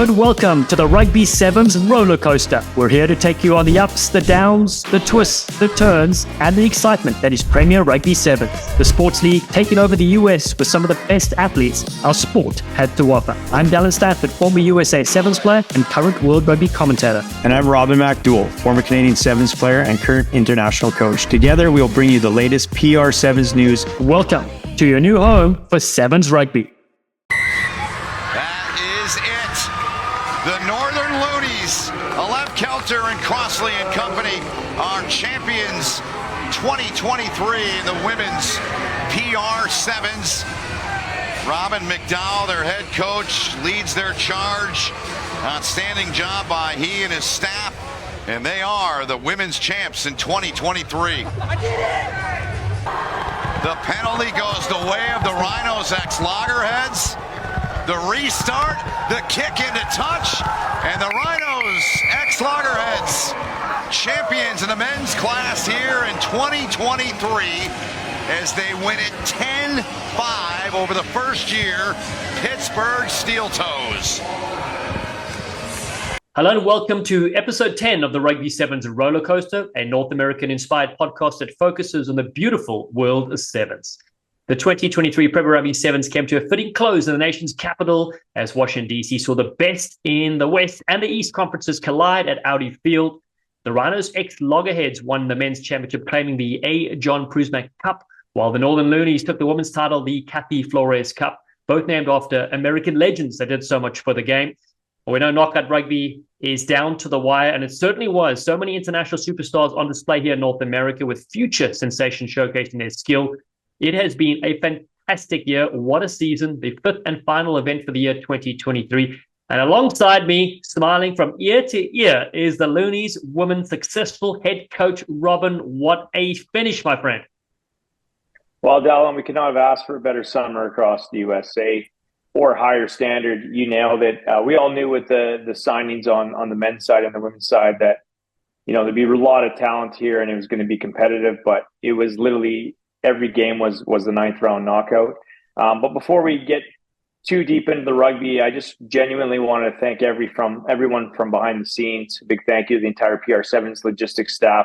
and welcome to the Rugby Sevens Rollercoaster. We're here to take you on the ups, the downs, the twists, the turns, and the excitement that is Premier Rugby Sevens, the sports league taking over the US with some of the best athletes our sport had to offer. I'm Dallen Stanford, former USA Sevens player and current World Rugby commentator. And I'm Robin MacDowell, former Canadian Sevens player and current international coach. Together, we'll bring you the latest PR Sevens news. Welcome to your new home for Sevens Rugby. The Northern Loonies, Alev Kelter and Crossley and company are champions 2023 in the women's PR Sevens. Robin MacDowell, their head coach, leads their charge. Outstanding job by he and his staff. And they are the women's champs in 2023. The penalty goes the way of the Rhinos ex-Loggerheads. The restart, the kick into touch, and the Rhinos, ex-Loggerheads, champions in the men's class here in 2023 as they win it 10-5 over the first year, Pittsburgh Steeltoes. Hello and welcome to episode 10 of the Rugby Sevens Rollercoaster, a North American-inspired podcast that focuses on the beautiful world of sevens. The 2023 Premier Rugby Sevens came to a fitting close in the nation's capital as Washington D.C. saw the best in the West and the East conferences collide at Audi Field. The Rhinos ex-Loggerheads won the men's championship, claiming the A. John Prusmack Cup, while the Northern Loonies took the women's title, the Kathy Flores Cup, both named after American legends that did so much for the game. We know knockout rugby is down to the wire, and it certainly was. So many international superstars on display here in North America with future sensations showcasing their skill. It has been a fantastic year. What a season. The fifth and final event for the year 2023. And alongside me, smiling from ear to ear, is the Loonies women's successful head coach, Robin. What a finish, my friend. Well, Dallen, we could not have asked for a better summer across the USA or higher standard. You nailed it. We all knew with the signings on the men's side and the women's side that, there'd be a lot of talent here and it was going to be competitive, but it was literally every game was the ninth round knockout. But before we get too deep into the rugby, I just genuinely want to thank everyone from behind the scenes. A big thank you to the entire PR Sevens logistics staff,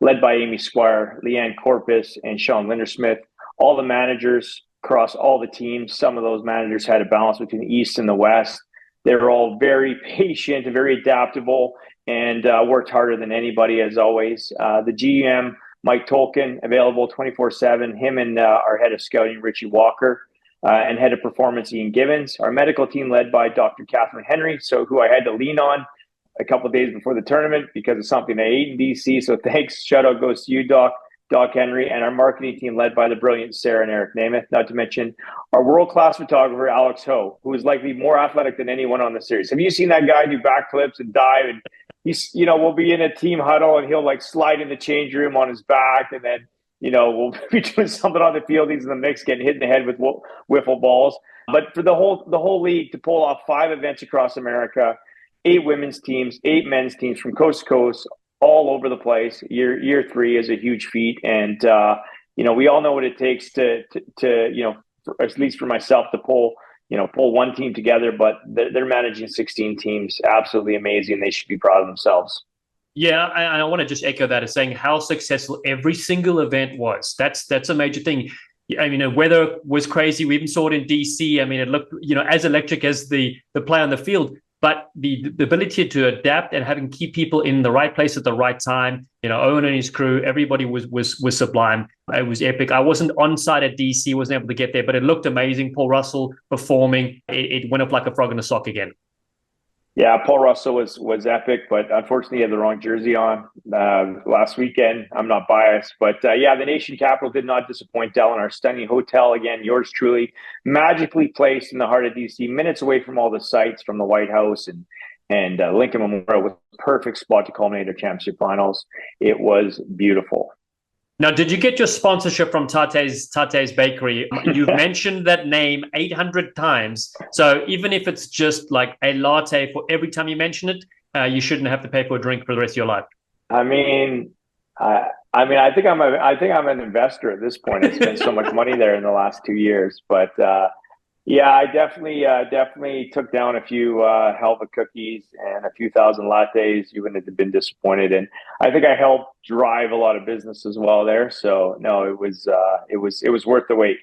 led by Amy Squire, Leanne Corpus, and Sean Lindersmith. All the managers across all the teams. Some of those managers had a balance between the East and the West. They were all very patient and very adaptable and worked harder than anybody, as always. The GM, Mike Tolkien, available 24/7. Him and our head of scouting, Richie Walker, and head of performance, Ian Gibbons. Our medical team led by Dr. Catherine Henry, who I had to lean on a couple of days before the tournament because of something I ate in D.C. So thanks. Shout out goes to you, Doc Henry. And our marketing team led by the brilliant Sarah and Eric Namath, not to mention our world-class photographer, Alex Ho, who is likely more athletic than anyone on the series. Have you seen that guy do backflips and dive? And he's, we'll be in a team huddle and he'll slide in the change room on his back. And then, we'll be doing something on the field. He's in the mix, getting hit in the head with wiffle balls. But for the whole league to pull off 5 events across America, 8 women's teams, 8 men's teams from coast to coast, all over the place. Year 3 is a huge feat. And, we all know what it takes to at least for myself to pull one team together, but they're managing 16 teams. Absolutely amazing. They should be proud of themselves. Yeah, I want to just echo that as saying how successful every single event was. That's a major thing. I mean, the weather was crazy. We even saw it in DC. I mean, it looked, as electric as the play on the field, but the ability to adapt and having key people in the right place at the right time, Owen and his crew, everybody was sublime. It was epic. I wasn't on site at DC, wasn't able to get there, but it looked amazing. Paul Russell performing. It went up like a frog in a sock again. Yeah, Paul Russell was epic, but unfortunately he had the wrong jersey on last weekend. I'm not biased, but the nation capital did not disappoint. Dallen, our stunning hotel, again, yours truly, magically placed in the heart of DC, minutes away from all the sites from the White House and Lincoln Memorial, with a perfect spot to culminate our championship finals. It was beautiful. Now, did you get your sponsorship from Tate's Bakery? You've mentioned that name 800 times. So even if it's just like a latte for every time you mention it, you shouldn't have to pay for a drink for the rest of your life. I think I'm an investor at this point. I spent so much money there in the last 2 years, but Yeah, I definitely took down a few Helva cookies and a few thousand lattes. You wouldn't have been disappointed, and I think I helped drive a lot of business as well there. So no, it was worth the wait.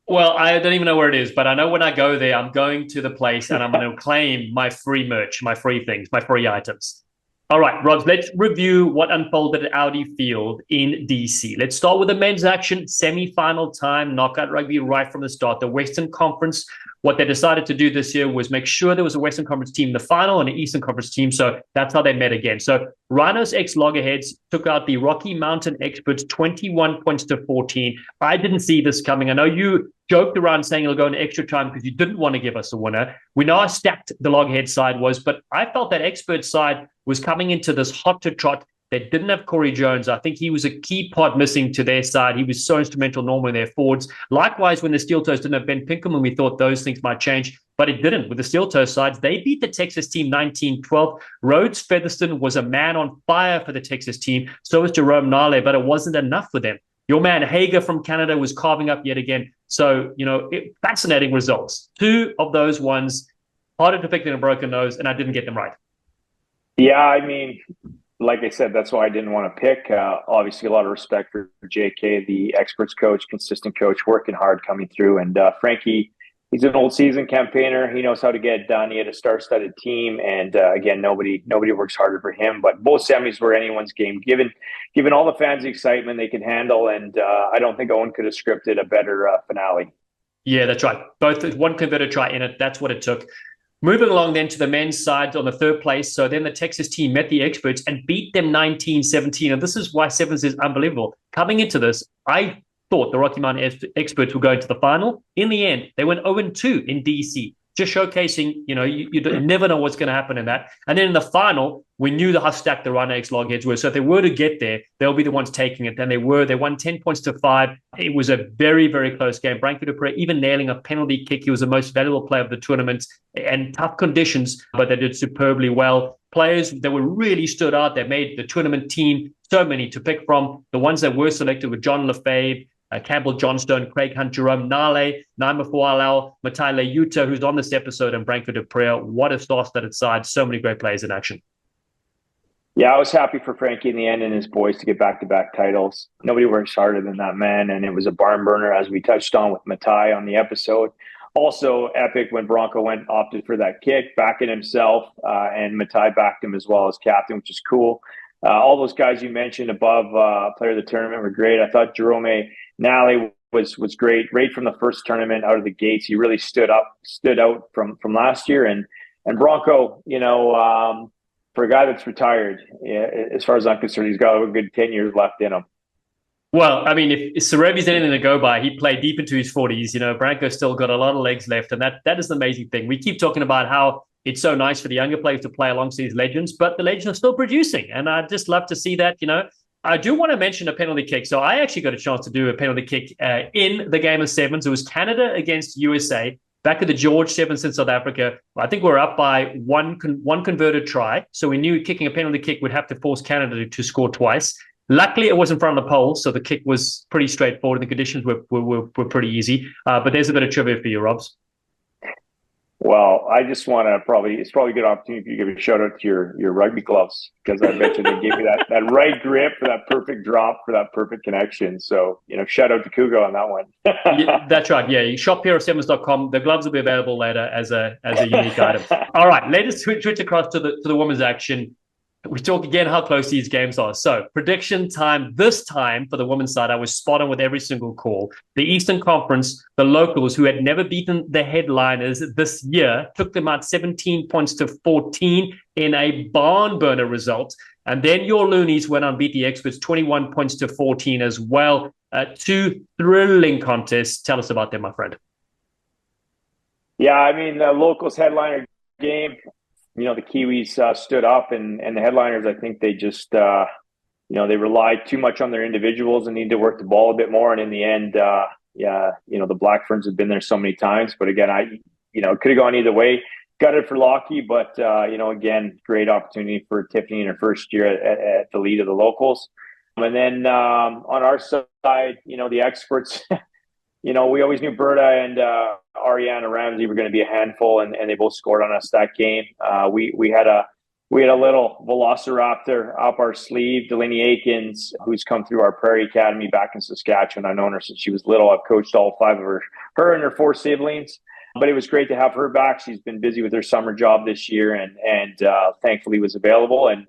Well, I don't even know where it is, but I know when I go there, I'm going to the place and I'm going to claim my free merch, my free things, my free items. All right, Rob, let's review what unfolded at Audi Field in DC. Let's start with the men's action, semi-final time, knockout rugby right from the start. The Western Conference, what they decided to do this year was make sure there was a Western Conference team in the final and an Eastern Conference team, so that's how they met again. So Rhinos x Loggerheads took out the Rocky Mountain Experts 21 points to 14. I didn't see this coming. I know you joked around saying it'll go in extra time because you didn't want to give us a winner. We know how stacked the Loggerhead side was, but I felt that expert side was coming into this hot to trot. They didn't have Corey Jones. I think he was a key part missing to their side. He was so instrumental normally in their forwards. Likewise, when the Steeltoes didn't have Ben Pinkerman, we thought those things might change, but it didn't. With the Steeltoes sides, they beat the Texas team 19-12. Rhodes Featherston was a man on fire for the Texas team. So was Jerome Nale, but it wasn't enough for them. Your man Hager from Canada was carving up yet again. So, fascinating results. Two of those ones, harder to pick than a broken nose, and I didn't get them right. Yeah, I mean, like I said, that's why I didn't want to pick. Obviously, a lot of respect for JK, the experts coach, consistent coach, working hard, coming through. And Frankie, he's an old season campaigner. He knows how to get it done. He had a star-studded team, and again, nobody works harder for him. But both semis were anyone's game, given all the fans the excitement they can handle. And I don't think Owen could have scripted a better finale. Yeah, that's right. Both one converted try in it. That's what it took. Moving along then to the men's side on the third place. So then the Texas team met the experts and beat them 19-17. And this is why Sevens is unbelievable. Coming into this, I thought the Rocky Mountain experts were going to the final. In the end, they went 0-2 in DC. Just showcasing, you never know what's going to happen in that. And then in the final, we knew how stacked the Rhino X Loggerheads were. So if they were to get there, they'll be the ones taking it. And they were. They won 10 points to 5. It was a very, very close game. Branko Dupre even nailing a penalty kick. He was the most valuable player of the tournament, and tough conditions, but they did superbly well. Players that were really stood out, they made the tournament team, so many to pick from. The ones that were selected were John Lefebvre, Campbell Johnstone, Craig Hunt, Jerome Nale, Naima Fualau, Matai Leuta, who's on this episode, and Branko Dupre. What a star-studded side. So many great players in action. Yeah, I was happy for Frankie in the end and his boys to get back-to-back titles. Nobody works harder than that man, and it was a barn burner, as we touched on with Matai on the episode. Also epic when Branko opted for that kick, backing himself, and Matai backed him as well as captain, which is cool. All those guys you mentioned above, player of the tournament, were great. I thought Jerome Nale was great, right from the first tournament out of the gates. He really stood out from last year. And Branko, for a guy that's retired, as far as I'm concerned, he's got a good 10 years left in him. Well, I mean, if Serevi's anything to go by, he played deep into his 40s. Branko's still got a lot of legs left, and that is the amazing thing. We keep talking about how it's so nice for the younger players to play alongside these legends, but the legends are still producing, and I just love to see that. I do want to mention a penalty kick. So I actually got a chance to do a penalty kick in the game of sevens. It was Canada against USA back at the George Sevens in South Africa. I think we're up by one converted try. So we knew kicking a penalty kick would have to force Canada to score twice. Luckily, it was in front of the pole, so the kick was pretty straightforward. The conditions were pretty easy. But there's a bit of trivia for you, Robs. Well, I just want to it's probably a good opportunity for you to give a shout out to your rugby gloves, because I bet you they gave you that right grip for that perfect drop, for that perfect connection. So, shout out to Kugo on that one. Yeah, that's right. Yeah. Shop here at sevens.com. The gloves will be available later as a unique item. All right. Let's switch across to the women's action. We talk again how close these games are. So prediction time, this time for the women's side, I was spot on with every single call. The Eastern Conference, the locals who had never beaten the headliners this year, took them out 17 points to 14 in a barn burner result. And then your Loonies went on beat the experts 21 points to 14 as well. Two thrilling contests. Tell us about them, my friend. Yeah, I mean, the locals headliner game, the Kiwis stood up, and the headliners, I think they just, they relied too much on their individuals and need to work the ball a bit more. And in the end, the Black Ferns have been there so many times. But again, it could have gone either way. Gutted for Lockie, but, again, great opportunity for Tiffany in her first year at the lead of the locals. And then on our side, the experts, we always knew Berta and Ariana Ramsey were going to be a handful, and they both scored on us that game. We had a little velociraptor up our sleeve, Delaney Aikens, who's come through our Prairie Academy back in Saskatchewan. I've known her since she was little. I've coached all 5 of her and her 4 siblings. But it was great to have her back. She's been busy with her summer job this year, and thankfully was available and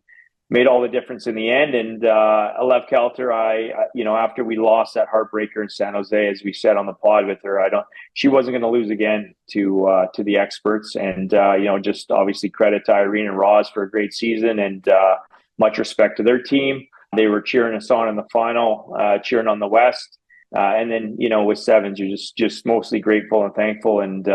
made all the difference in the end. And Alev Kelter, after we lost that heartbreaker in San Jose, as we said on the pod with her, she wasn't going to lose again to the experts. And just obviously credit to Irene and Roz for a great season, and much respect to their team. They were cheering us on in the final, cheering on the West. And then, with Sevens, you're just mostly grateful and thankful. And,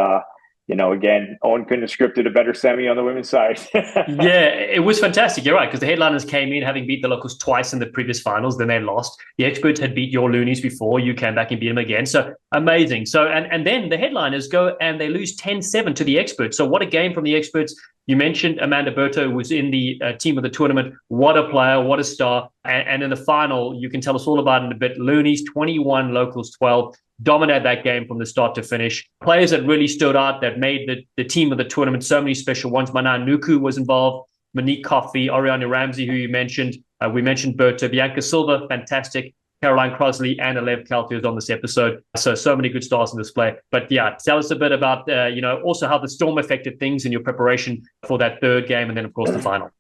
again, Owen couldn't have scripted a better semi on the women's side. Yeah, it was fantastic. You're right, because the headliners came in having beat the locals twice in the previous finals. Then they lost. The experts had beat your Loonies before. You came back and beat them again. So amazing. So and then the headliners go and they lose 10-7 to the experts. So what a game from the experts. You mentioned Amanda Berto was in the team of the tournament. What a player, what a star. And in the final, you can tell us all about it in a bit. Loonies 21, locals 12. Dominated that game from the start to finish. Players that really stood out, that made the team of the tournament, so many special ones. Mana Nuku was involved. Monique Coffey, Ariana Ramsey, who you mentioned. We mentioned Berto. Bianca Silva, fantastic. Caroline Crosley and Alev Kelter is on this episode. So many good stars in display. But yeah, tell us a bit about, also how the storm affected things in your preparation for that third game, and then, of course, the final.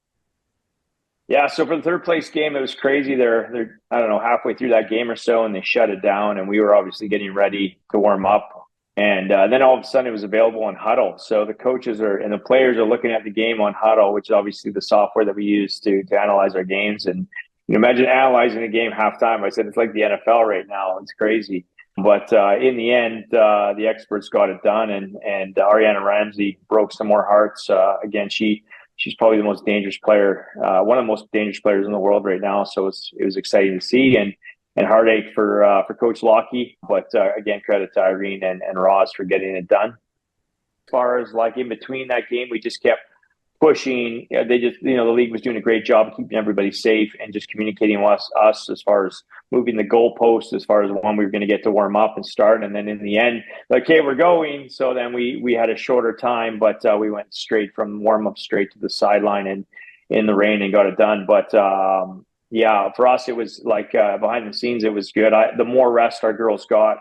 Yeah, so for the third place game, it was crazy. They're I don't know, halfway through that game or so, and they shut it down, and we were obviously getting ready to warm up. And then all of a sudden it was available on Huddle. So the coaches and the players are looking at the game on Huddle, which is obviously the software that we use to analyze our games. And imagine analyzing a game halftime. I said, it's like the NFL right now. It's crazy. But in the end, the experts got it done, and Ariana Ramsey broke some more hearts. Again, she's probably the most dangerous player, one of the most dangerous players in the world right now. So it was exciting to see, and heartache for Coach Lockie. But again, credit to Irene and Roz for getting it done. As far as like in between that game, we just kept pushing. They just, the league was doing a great job of keeping everybody safe and just communicating with us as far as moving the goalposts, as far as when we were going to get to warm up and start. And then in the end, like, okay, we're going. So then we had a shorter time, but we went straight from warm up straight to the sideline and in the rain and got it done. But yeah, for us, it was like behind the scenes, it was good. The more rest our girls got,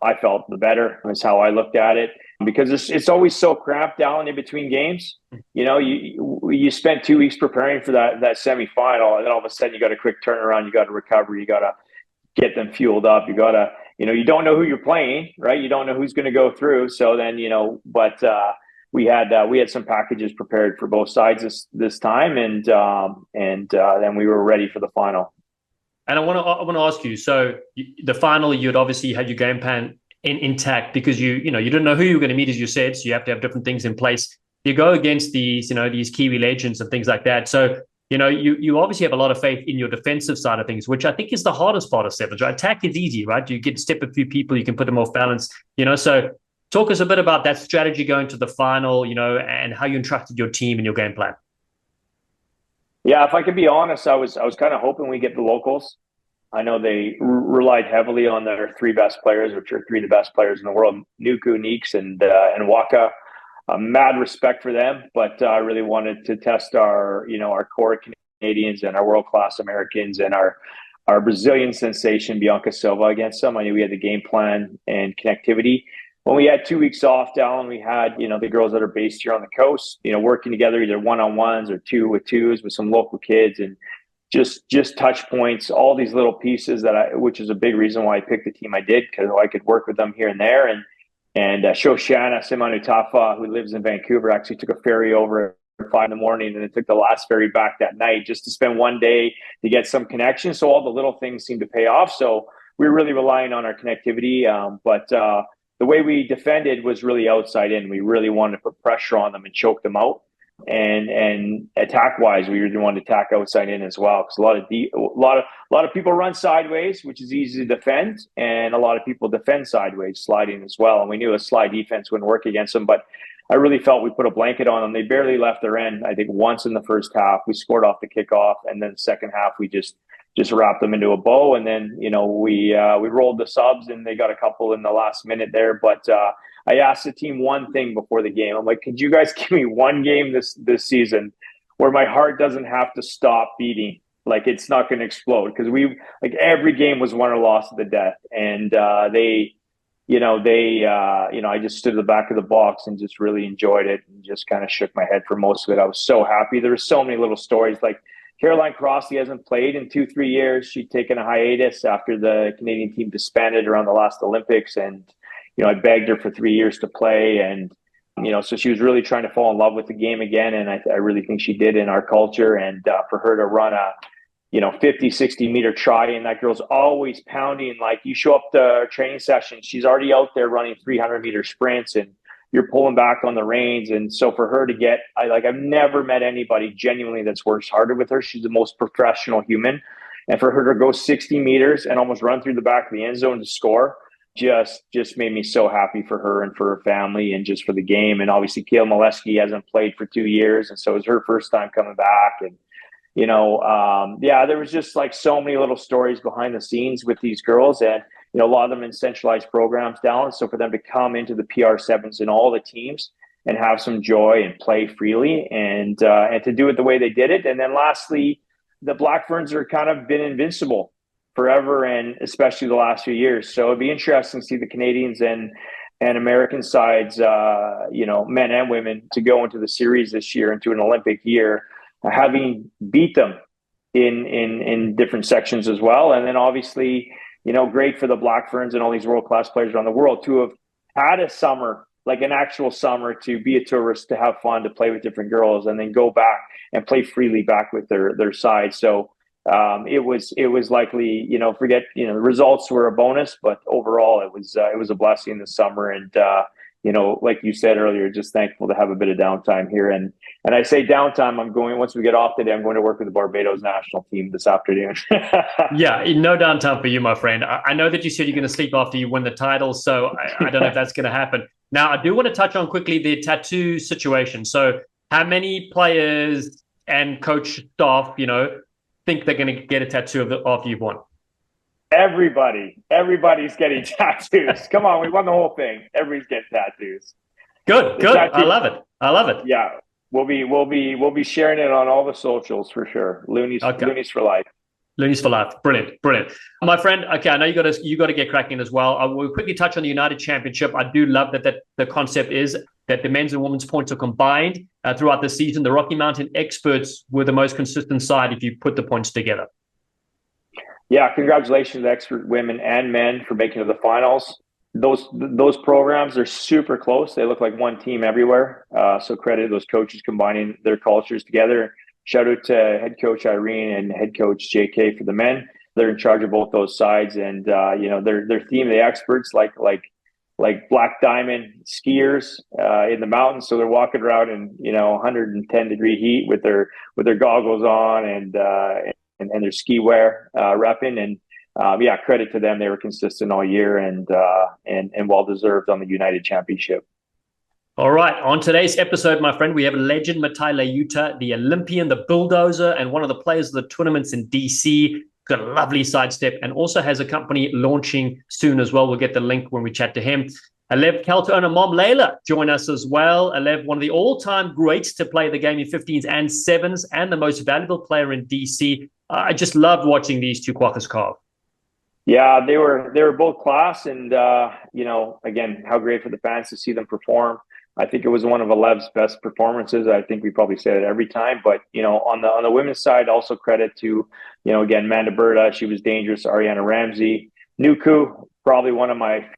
I felt the better. That's how I looked at it, because it's always so cramped down in between games. You spent 2 weeks preparing for that semifinal, and then all of a sudden you got a quick turnaround. You got to recover. You got to get them fueled up. You got to, you don't know who you're playing, right? You don't know who's going to go through. So then, but we had some packages prepared for both sides this time, and then we were ready for the final. And I want to ask you. So the final, you'd obviously had your game plan intact, because you didn't know who you were going to meet, as you said. So you have to have different things in place. You go against these Kiwi legends and things like that. So you obviously have a lot of faith in your defensive side of things, which I think is the hardest part of sevens. Right? Attack is easy, right? You get to step a few people, you can put them off balance. So talk us a bit about that strategy going to the final, and how you entrusted your team and your game plan. Yeah, if I could be honest, I was kind of hoping we get the locals. I know they relied heavily on their 3 best players, which are 3 of the best players in the world: Nuku, Neeks, and Waka. Mad respect for them, but I really wanted to test our core Canadians and our world-class Americans and our Brazilian sensation Bianca Silva against them. I knew we had the game plan and connectivity. When we had 2 weeks off, Dallen, we had, the girls that are based here on the coast, working together either one-on-ones or 2-with-2s with some local kids, and just touch points, all these little pieces which is a big reason why I picked the team I did, because I could work with them here and there. And Shoshana Simanutafa, who lives in Vancouver, actually took a ferry over at 5 a.m, and it took the last ferry back that night just to spend one day to get some connection. So all the little things seemed to pay off. So we were really relying on our connectivity. But the way we defended was really outside in. We really wanted to put pressure on them and choke them out. And attack wise, we really wanted to attack outside in as well, because a lot of people run sideways, which is easy to defend, and a lot of people defend sideways, sliding as well. And we knew a slide defense wouldn't work against them, but I really felt we put a blanket on them. They barely left their end. I think once in the first half, we scored off the kickoff, and then the second half we just wrapped them into a bow. And then we rolled the subs, and they got a couple in the last minute there, but I asked the team one thing before the game. I'm like, could you guys give me one game this season where my heart doesn't have to stop beating? Like, it's not going to explode, because every game was won or lost to the death. And I just stood at the back of the box and just really enjoyed it and just kind of shook my head for most of it. I was so happy. There were so many little stories. Like, Caroline Crossley hasn't played in 2-3 years. She'd taken a hiatus after the Canadian team disbanded around the last Olympics. And, I begged her for 3 years to play. And, so she was really trying to fall in love with the game again. And I really think she did in our culture. And for her to run a 50, 60 meter try, and that girl's always pounding. Like, you show up to training session, she's already out there running 300 meter sprints, and you're pulling back on the reins. And so for her to get, I've never met anybody genuinely that's worked harder with her. She's the most professional human. And for her to go 60 meters and almost run through the back of the end zone to score, just made me so happy for her and for her family and just for the game. And obviously, Kale Molesky hasn't played for 2 years, and so it was her first time coming back. And there was just like so many little stories behind the scenes with these girls, and a lot of them in centralized programs, Dallen. So for them to come into the PR7s and all the teams and have some joy and play freely, and to do it the way they did it. And then lastly, the Black Ferns are kind of been invincible forever, and especially the last few years. So it'd be interesting to see the Canadians and American sides, men and women, to go into the series this year, into an Olympic year, having beat them in different sections as well. And then obviously, great for the Black Ferns and all these world-class players around the world to have had a summer, like an actual summer, to be a tourist, to have fun, to play with different girls, and then go back and play freely back with their side. So it was likely, the results were a bonus, but overall it was a blessing this summer. And, like you said earlier, just thankful to have a bit of downtime here. And I say downtime, once we get off today, I'm going to work with the Barbados national team this afternoon. Yeah, no downtime for you, my friend. I know that you said you're going to sleep after you win the title, so I don't know if that's going to happen. Now, I do want to touch on quickly the tattoo situation. So how many players and coach staff, think they're going to get a tattoo after you've won? Everybody's getting tattoos. Come on, we won the whole thing. Everybody's getting tattoos. Good. I love it. Yeah, we'll be sharing it on all the socials for sure. Loonies for life. Loonies for life. Brilliant. My friend, okay, I know you got to get cracking as well. I will quickly touch on the United Championship. I do love that the concept is that the men's and women's points are combined throughout the season. The Rocky Mountain experts were the most consistent side if you put the points together. Yeah, congratulations to expert women and men for making it to the finals. Those programs are super close. They look like one team everywhere. So credit to those coaches combining their cultures together. Shout out to head coach Irene and head coach JK for the men. They're in charge of both those sides, and their theme, the experts, like black diamond skiers in the mountains. So they're walking around in 110 degree heat with their goggles on and their ski wear repping. And credit to them. They were consistent all year and well deserved on the United Championship. All right. On today's episode, my friend, we have legend Matai Leuta, the Olympian, the bulldozer, and one of the players of the tournaments in D.C. Got a lovely sidestep and also has a company launching soon as well. We'll get the link when we chat to him. Alev Kelter owner Mom Layla join us as well. Alev, one of the all-time greats to play the game in 15s and 7s and the most valuable player in D.C. I just loved watching these two quackers carve. Yeah, they were both class, and again, how great for the fans to see them perform. I think it was one of Alev's best performances. I think we probably say it every time, but on the women's side, also credit to again Manda Berta. She was dangerous. Ariana Ramsey, Nuku, probably one of my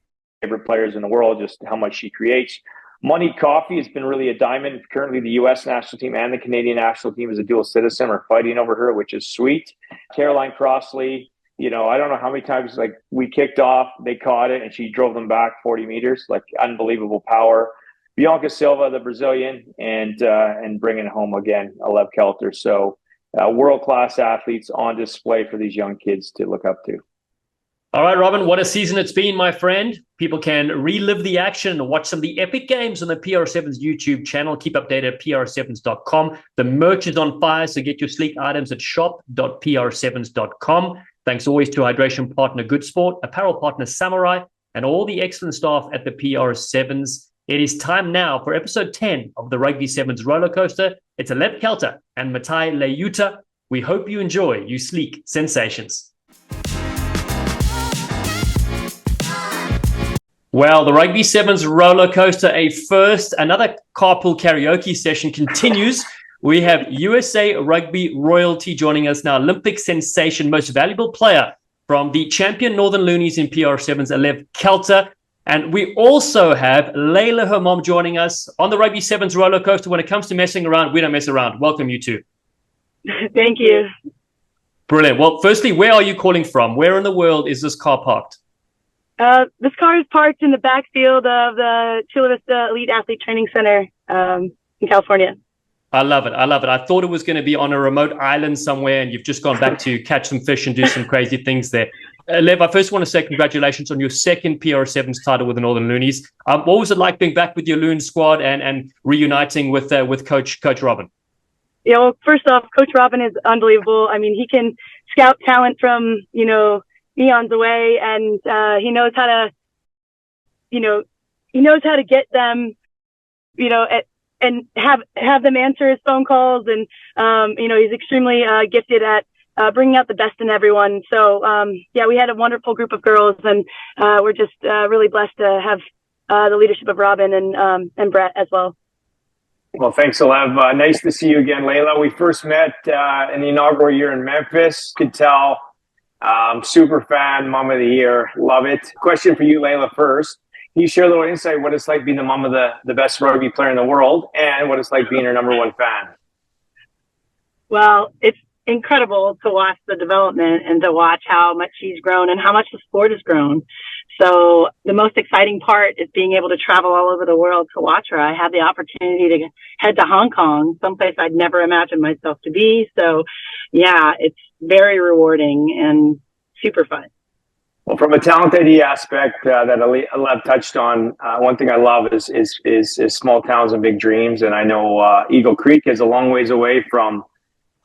favorite players in the world. Just how much she creates. Monique Coffey has been really a diamond. Currently, the U.S. national team and the Canadian national team as a dual citizen are fighting over her, which is sweet. Caroline Crossley. I don't know how many times we kicked off, they caught it, and she drove them back 40 meters. Unbelievable power. Bianca Silva, the Brazilian, and bringing it home again, Alev Kelter. So world-class athletes on display for these young kids to look up to. All right, Robin, what a season it's been, my friend. People can relive the action and watch some of the epic games on the PR7's YouTube channel. Keep updated at pr7s.com. The merch is on fire, so get your sleek items at shop.pr7s.com. Thanks always to hydration partner Good Sport, apparel partner Samurai, and all the excellent staff at the PR Sevens. It is time now for episode 10 of the Rugby Sevens Rollercoaster. It's Alev Kelter and Matai Leuta. We hope you enjoy, you sleek sensations. Well, the Rugby Sevens Rollercoaster, a first, another carpool karaoke session continues. We have USA Rugby royalty joining us now, Olympic sensation, most valuable player from the champion Northern Loonies in PR Sevens, Alev Kelter. And we also have Layla, her mom, joining us on the Rugby Sevens Rollercoaster. When it comes to messing around, we don't mess around. Welcome, you two. Thank you. Brilliant. Well, firstly, where are you calling from? Where in the world is this car parked? This car is parked in the backfield of the Chula Vista Elite Athlete Training Center in California. I love it. I love it. I thought it was going to be on a remote island somewhere, and you've just gone back to catch some fish and do some crazy things there. Lev, I first want to say congratulations on your second PR Sevens title with the Northern Loonies. What was it like being back with your Loon squad and reuniting with Coach Robin? Yeah, well, first off, Coach Robin is unbelievable. I mean, he can scout talent from, eons away, and he knows how to get them, and have them answer his phone calls. And, he's extremely gifted at bringing out the best in everyone. So, we had a wonderful group of girls, and we're just really blessed to have the leadership of Robin and Brett as well. Well, thanks, Alev. Nice to see you again, Layla. We first met in the inaugural year in Memphis. Could tell. Super fan, mom of the year. Love it. Question for you, Layla, first. Can you share a little insight what it's like being the mom of the best rugby player in the world and what it's like being her number one fan? Well, it's incredible to watch the development and to watch how much she's grown and how much the sport has grown. So the most exciting part is being able to travel all over the world to watch her. I had the opportunity to head to Hong Kong, someplace I'd never imagined myself to be. So yeah, it's very rewarding and super fun. Well, from a talent ID aspect that Alev touched on, one thing I love is small towns and big dreams. And I know Eagle Creek is a long ways away from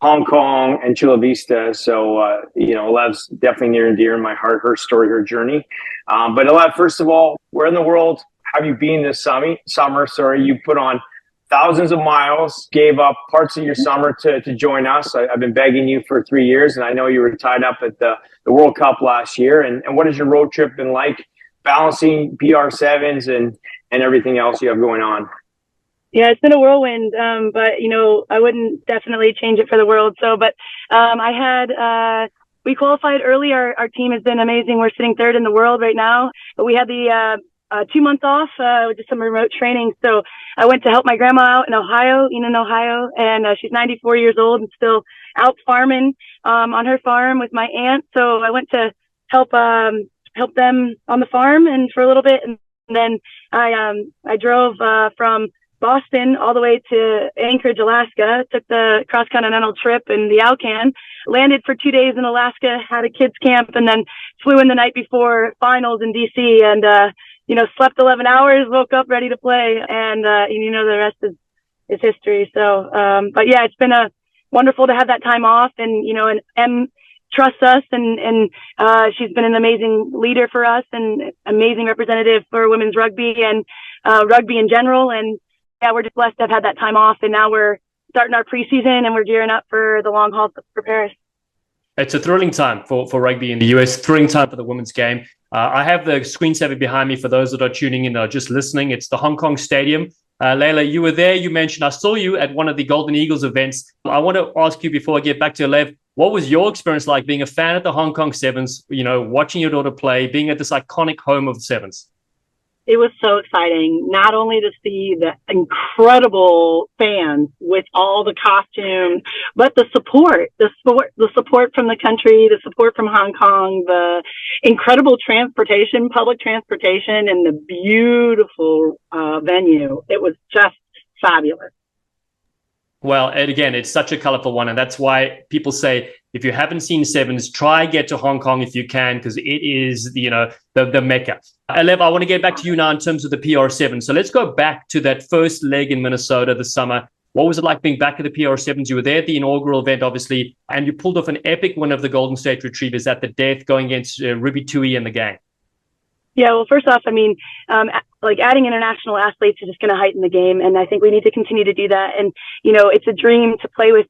Hong Kong and Chula Vista. So, Alev's definitely near and dear in my heart, her story, her journey. But Alev, first of all, where in the world have you been this summer? You put on thousands of miles, gave up parts of your summer to join us. I've been begging you for 3 years, and I know you were tied up at the World Cup last year. And what has your road trip been like, balancing PR Sevens and everything else you have going on? Yeah, it's been a whirlwind, but, I wouldn't definitely change it for the world. So, but we qualified early. Our team has been amazing. We're sitting third in the world right now, but we had the 2 months off with just some remote training. So I went to help my grandma out in Ohio, and she's 94 years old and still out farming on her farm with my aunt. So I went to help them on the farm and for a little bit, and then I drove from Boston all the way to Anchorage, Alaska, took the cross-continental trip in the Alcan, landed for 2 days in Alaska, had a kids camp, and then flew in the night before finals in D.C. and, slept 11 hours, woke up ready to play, and, the rest is history. So, but yeah, it's been wonderful to have that time off, and, and Em trusts us, and she's been an amazing leader for us and amazing representative for women's rugby and rugby in general. And yeah, we're just blessed to have had that time off, and now we're starting our preseason and we're gearing up for the long haul for Paris. It's a thrilling time for rugby in the US, thrilling time for the women's game. I have the screensaver behind me for those that are tuning in or just listening. It's the Hong Kong Stadium. Layla, you were there. You mentioned I saw you at one of the Golden Eagles events. I want to ask you before I get back to Alev, what was your experience like being a fan at the Hong Kong Sevens, watching your daughter play, being at this iconic home of the Sevens? It was so exciting, not only to see the incredible fans with all the costumes, but the support from the country, the support from Hong Kong, the incredible transportation, public transportation, and the beautiful venue. It was just fabulous. Well, and again, it's such a colorful one. And that's why people say, if you haven't seen Sevens, try get to Hong Kong if you can, because it is, the Mecca. Alev, I want to get back to you now in terms of the PR Sevens. So let's go back to that first leg in Minnesota this summer. What was it like being back at the PR Sevens? You were there at the inaugural event, obviously, and you pulled off an epic win of the Golden State Retrievers at the death, going against Ruby Tui and the gang. Yeah, well, first off, I mean, like adding international athletes is just going to heighten the game. And I think we need to continue to do that. And, it's a dream to play with,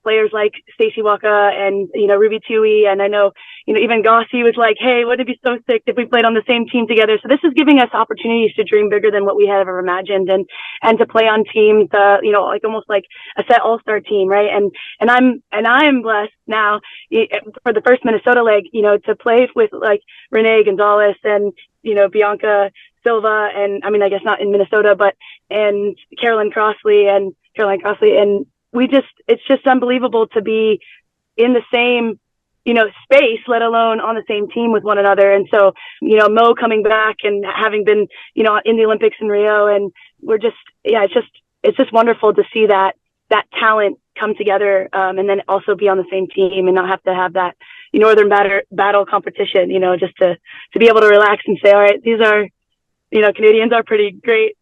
players like Stacey Waka and, Ruby Tui. And I know, even Gossi was like, hey, wouldn't it be so sick if we played on the same team together? So this is giving us opportunities to dream bigger than what we had ever imagined and to play on teams, like almost like a set all-star team. Right. And I am blessed now for the first Minnesota leg, to play with like Renee Gonzalez and, Bianca Silva. And I mean, I guess not in Minnesota, and Caroline Crossley. And it's just unbelievable to be in the same, space, let alone on the same team with one another. And so, Mo coming back and having been, in the Olympics in Rio, and it's just wonderful to see that talent come together, and then also be on the same team and not have to have that northern battle competition, just to be able to relax and say, all right, these are, Canadians are pretty great.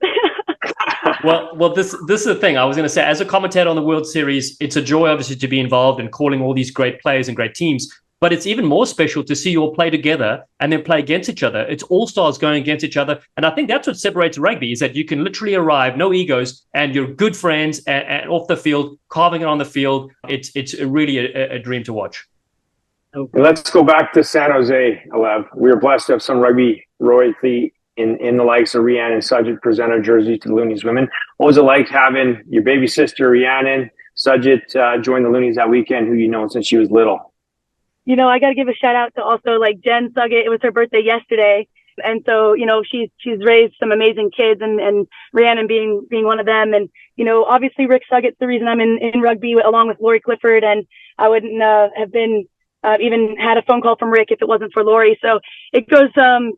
Well, this is the thing I was going to say. As a commentator on the World Series, it's a joy, obviously, to be involved in calling all these great players and great teams. But it's even more special to see you all play together and then play against each other. It's all-stars going against each other. And I think that's what separates rugby, is that you can literally arrive, no egos, and you're good friends and off the field, carving it on the field. It's really a dream to watch. Let's go back to San Jose, Alev. We were blessed to have some rugby royalty in the likes of Rhiannon Sudget present our jerseys to the Loonies women. What was it like having your baby sister, Rhiannon Sudget, join the Loonies that weekend, who you know since she was little? I got to give a shout out to also like Jen Sugget. It was her birthday yesterday. And so, she's raised some amazing kids, and Rhiannon being one of them. And, obviously Rick Sugget's the reason I'm in rugby, along with Lori Clifford. And I wouldn't have been even had a phone call from Rick if it wasn't for Lori. So it goes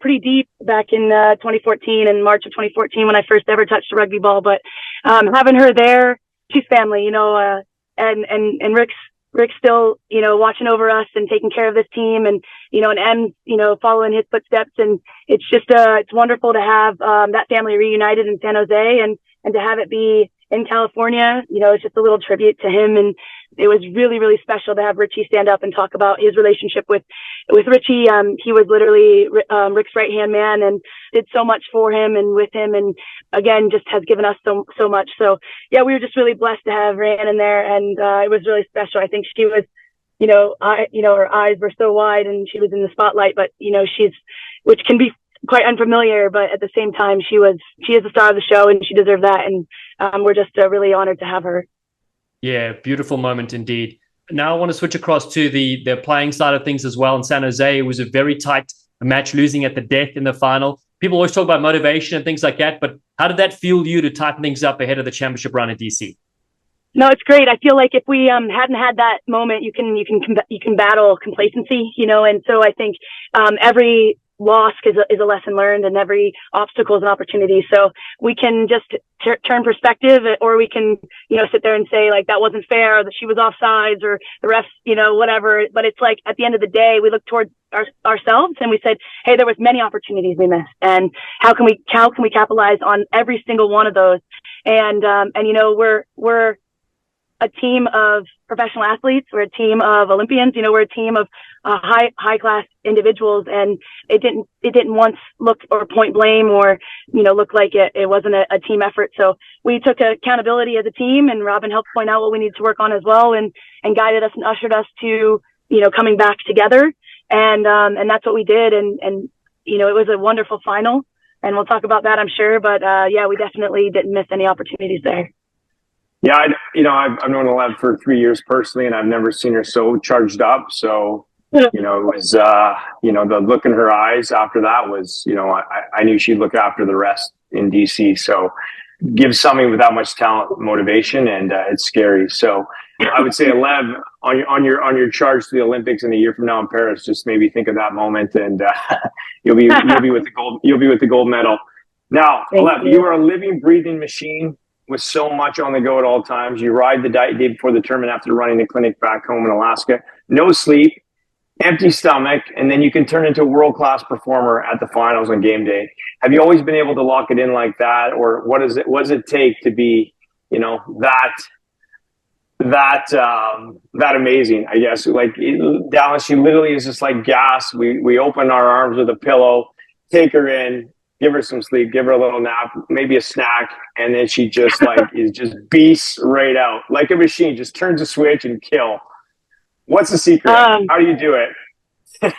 pretty deep back in 2014, in March of 2014, when I first ever touched a rugby ball. But having her there, she's family, and Rick's still, watching over us and taking care of this team, and, and Em's, following his footsteps. And it's just, it's wonderful to have that family reunited in San Jose, and to have it be in California. It's just a little tribute to him. And it was really, really special to have Richie stand up and talk about his relationship with Richie. He was literally Rick's right-hand man and did so much for him and with him. And again, just has given us so much. So yeah, we were just really blessed to have Rhiannon there. And it was really special. I think she was, her eyes were so wide and she was in the spotlight, but which can be quite unfamiliar, but at the same time, she is the star of the show, and she deserved that. And we're just really honored to have her. Yeah, beautiful moment indeed. Now I want to switch across to the playing side of things as well. In San Jose, it was a very tight match, losing at the death in the final. People always talk about motivation and things like that, but how did that fuel you to tighten things up ahead of the championship run in DC? No, it's great. I feel like if we hadn't had that moment, you can battle complacency, and so I think every loss is a lesson learned, and every obstacle is an opportunity. So we can just turn perspective, or we can, sit there and say like that wasn't fair, or that she was offsides, or the refs, whatever. But it's like at the end of the day, we look towards ourselves and we said, hey, there was many opportunities we missed, and how can we capitalize on every single one of those? And we're a team of professional athletes. We're a team of Olympians. We're a team of high class individuals, and it didn't once look or point blame or look like it wasn't a team effort. So we took accountability as a team, and Robin helped point out what we needed to work on as well, and guided us and ushered us to coming back together, and that's what we did, and it was a wonderful final, and we'll talk about that, I'm sure, but yeah, we definitely didn't miss any opportunities there. Yeah, I've known Alev for 3 years personally, and I've never seen her so charged up. So, it was, the look in her eyes after that was, I knew she'd look after the rest in DC. So, give somebody with that much talent motivation, and it's scary. So, I would say, Alev, on your charge to the Olympics in a year from now in Paris, just maybe think of that moment, and you'll be with the gold medal. Now, Alev, you are a living, breathing machine with so much on the go at all times. You ride the day before the tournament after running the clinic back home in Alaska. No sleep, empty stomach, and then you can turn into a world-class performer at the finals on game day. Have you always been able to lock it in like that, or what does it take to be, that amazing? I guess like Dallas, she literally is just like gas. We open our arms with a pillow, take her in, give her some sleep, give her a little nap, maybe a snack, and then she just is just beasts right out like a machine. Just turns a switch and kill. What's the secret? How do you do it?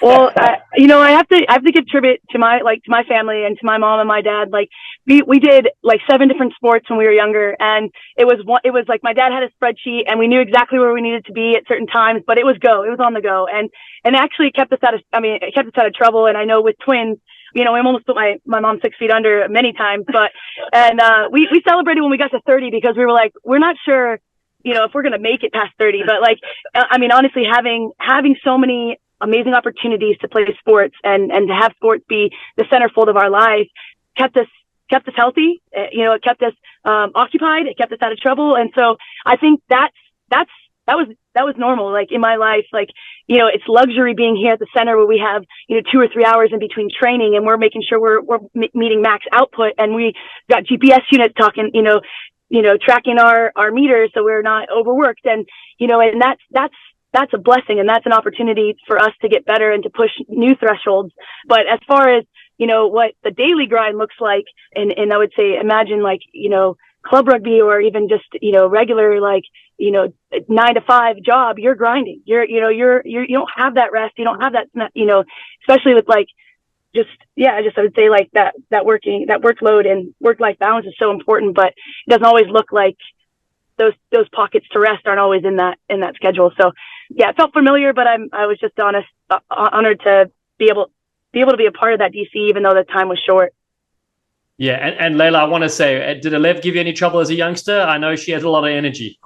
Well, I have to give tribute to my family and to my mom and my dad. Like we did like 7 different sports when we were younger, and it was like my dad had a spreadsheet and we knew exactly where we needed to be at certain times, but it was on the go. And actually it kept us out of trouble. And I know with twins, we almost put my mom 6 feet under many times, but, we celebrated when we got to 30 because we were like, we're not sure, if we're going to make it past 30, but honestly, having so many amazing opportunities to play sports and to have sports be the centerfold of our life kept us healthy. It kept us occupied. It kept us out of trouble. And so I think that was normal. Like in my life, it's luxury being here at the center where we have, 2 or 3 hours in between training and we're making sure we're meeting max output, and we got GPS units talking, tracking our meters so we're not overworked. And, and that's a blessing, and that's an opportunity for us to get better and to push new thresholds. But as far as, what the daily grind looks like, and I would say, imagine club rugby or even just, regular, 9 to 5 job, you're grinding. You don't have that rest. You don't have that, especially with I would say that workload and work-life balance is so important, but it doesn't always look like those pockets to rest aren't always in that schedule. So yeah, it felt familiar, but I was just honored to be able to be a part of that DC, even though the time was short. Yeah. And Layla, I want to say, did Alev give you any trouble as a youngster? I know she has a lot of energy.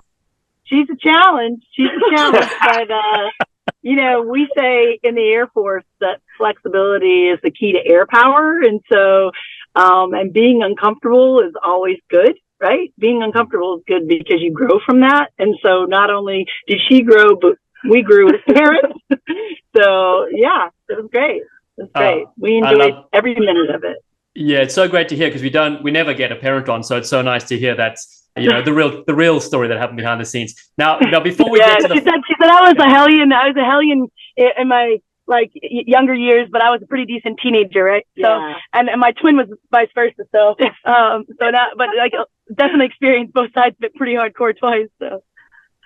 She's a challenge, but, we say in the Air Force that flexibility is the key to air power. And so, and being uncomfortable is always good, right? Being uncomfortable is good because you grow from that. And so not only did she grow, but we grew as parents. So yeah, it was great. It was great. We enjoyed every minute of it. Yeah, it's so great to hear because we never get a parent on, so it's so nice to hear that's the real story that happened behind the scenes. Now before we get to she said I was a hellion in my younger years, but I was a pretty decent teenager, right? So and my twin was vice versa. So definitely experienced both sides of it pretty hardcore twice. So.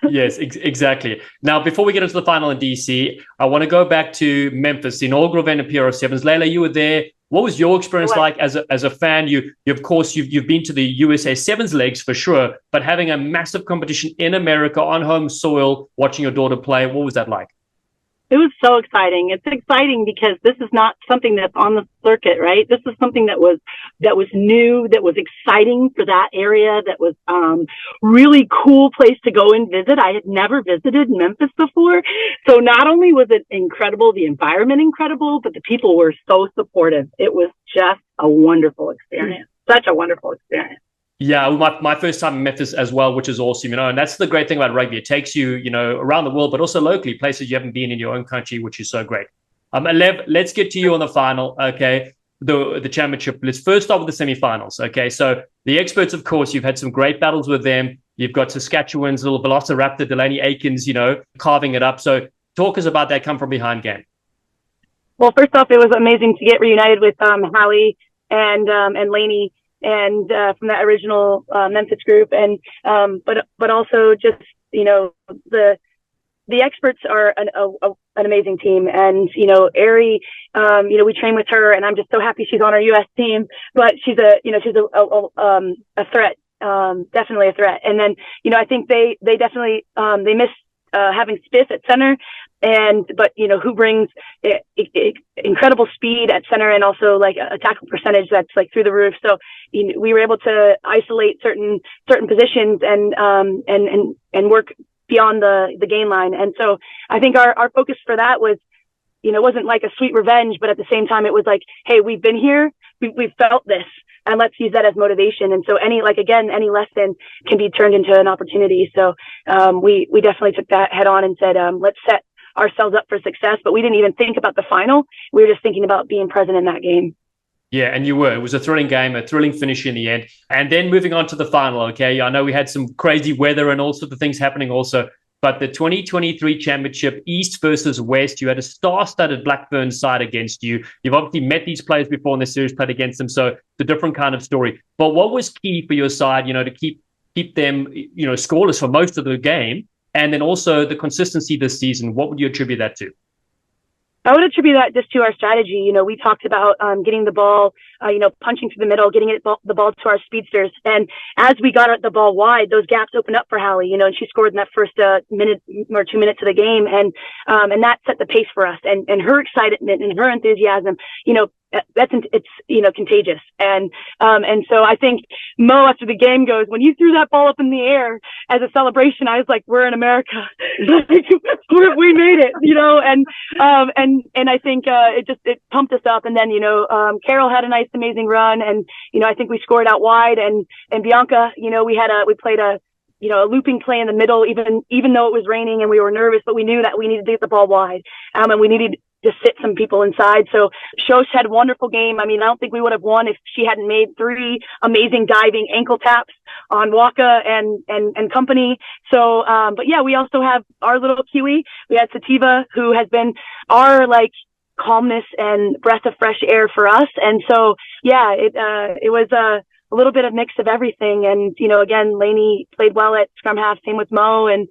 Yes, exactly. Now, before we get into the final in DC, I want to go back to Memphis, the inaugural event of PR Sevens. Layla, you were there. What was your experience like as a fan? You've been to the USA Sevens legs for sure, but having a massive competition in America on home soil, watching your daughter play, what was that like? It was so exciting. It's exciting because this is not something that's on the circuit, right? This is something that was new, that was exciting for that area, that was really cool place to go and visit. I had never visited Memphis before. So not only was it incredible, the environment incredible, but the people were so supportive. It was just a wonderful experience. Such a wonderful experience. Yeah, my first time in Memphis as well, which is awesome, and that's the great thing about rugby. It takes you, around the world, but also locally, places you haven't been in your own country, which is so great. Alev, let's get to you on the final, okay, the championship. Let's first start with the semifinals, okay? So the experts, of course, you've had some great battles with them. You've got Saskatchewan's little Velociraptor, Delaney Aikens, carving it up. So talk us about that come from behind game. Well, first off, it was amazing to get reunited with Hallie and Lainey. And from that original Memphis group, and but also just the experts are an amazing team, and Ari, we train with her, and I'm just so happy she's on our U.S. team. But she's a threat, definitely a threat. And then I think they definitely they miss having Spiff at center. But who brings incredible speed at center and also a tackle percentage that's through the roof. So we were able to isolate certain positions and work beyond the gain line. And so I think our focus for that was, it wasn't like a sweet revenge, but at the same time it was hey, we've been here, we've felt this, and let's use that as motivation. And so any lesson can be turned into an opportunity. So we definitely took that head on and said, let's set ourselves up for success, but we didn't even think about the final. We were just thinking about being present in that game. Yeah, and you were. It was a thrilling game, a thrilling finish in the end. And then moving on to the final, okay? I know we had some crazy weather and all sorts of things happening also, but the 2023 championship, East versus West, you had a star-studded Blackburn side against you. You've obviously met these players before in the series, played against them, so it's a different kind of story. But what was key for your side, to keep them, scoreless for most of the game, and then also the consistency this season? What would you attribute that to? I would attribute that just to our strategy. We talked about getting the ball, punching through the middle, getting the ball to our speedsters. And as we got the ball wide, those gaps opened up for Hallie, and she scored in that first minute or 2 minutes of the game. And that set the pace for us. And her excitement and her enthusiasm, it's contagious. And so I think Mo after the game goes, when you threw that ball up in the air as a celebration, I was like, we're in America. We made it, and I think it pumped us up. And then Carol had a nice amazing run, and I think we scored out wide, and Bianca, we played a looping play in the middle, even though it was raining and we were nervous, but we knew that we needed to get the ball wide, and we needed to sit some people inside. So Shosh had a wonderful game. I don't think we would have won if she hadn't made 3 amazing diving ankle taps on Waka and company. So, but yeah, we also have our little Kiwi. We had Sativa, who has been our calmness and breath of fresh air for us. And so, yeah, it was a little bit of mix of everything. And, again, Lainey played well at scrum half, same with Mo, and,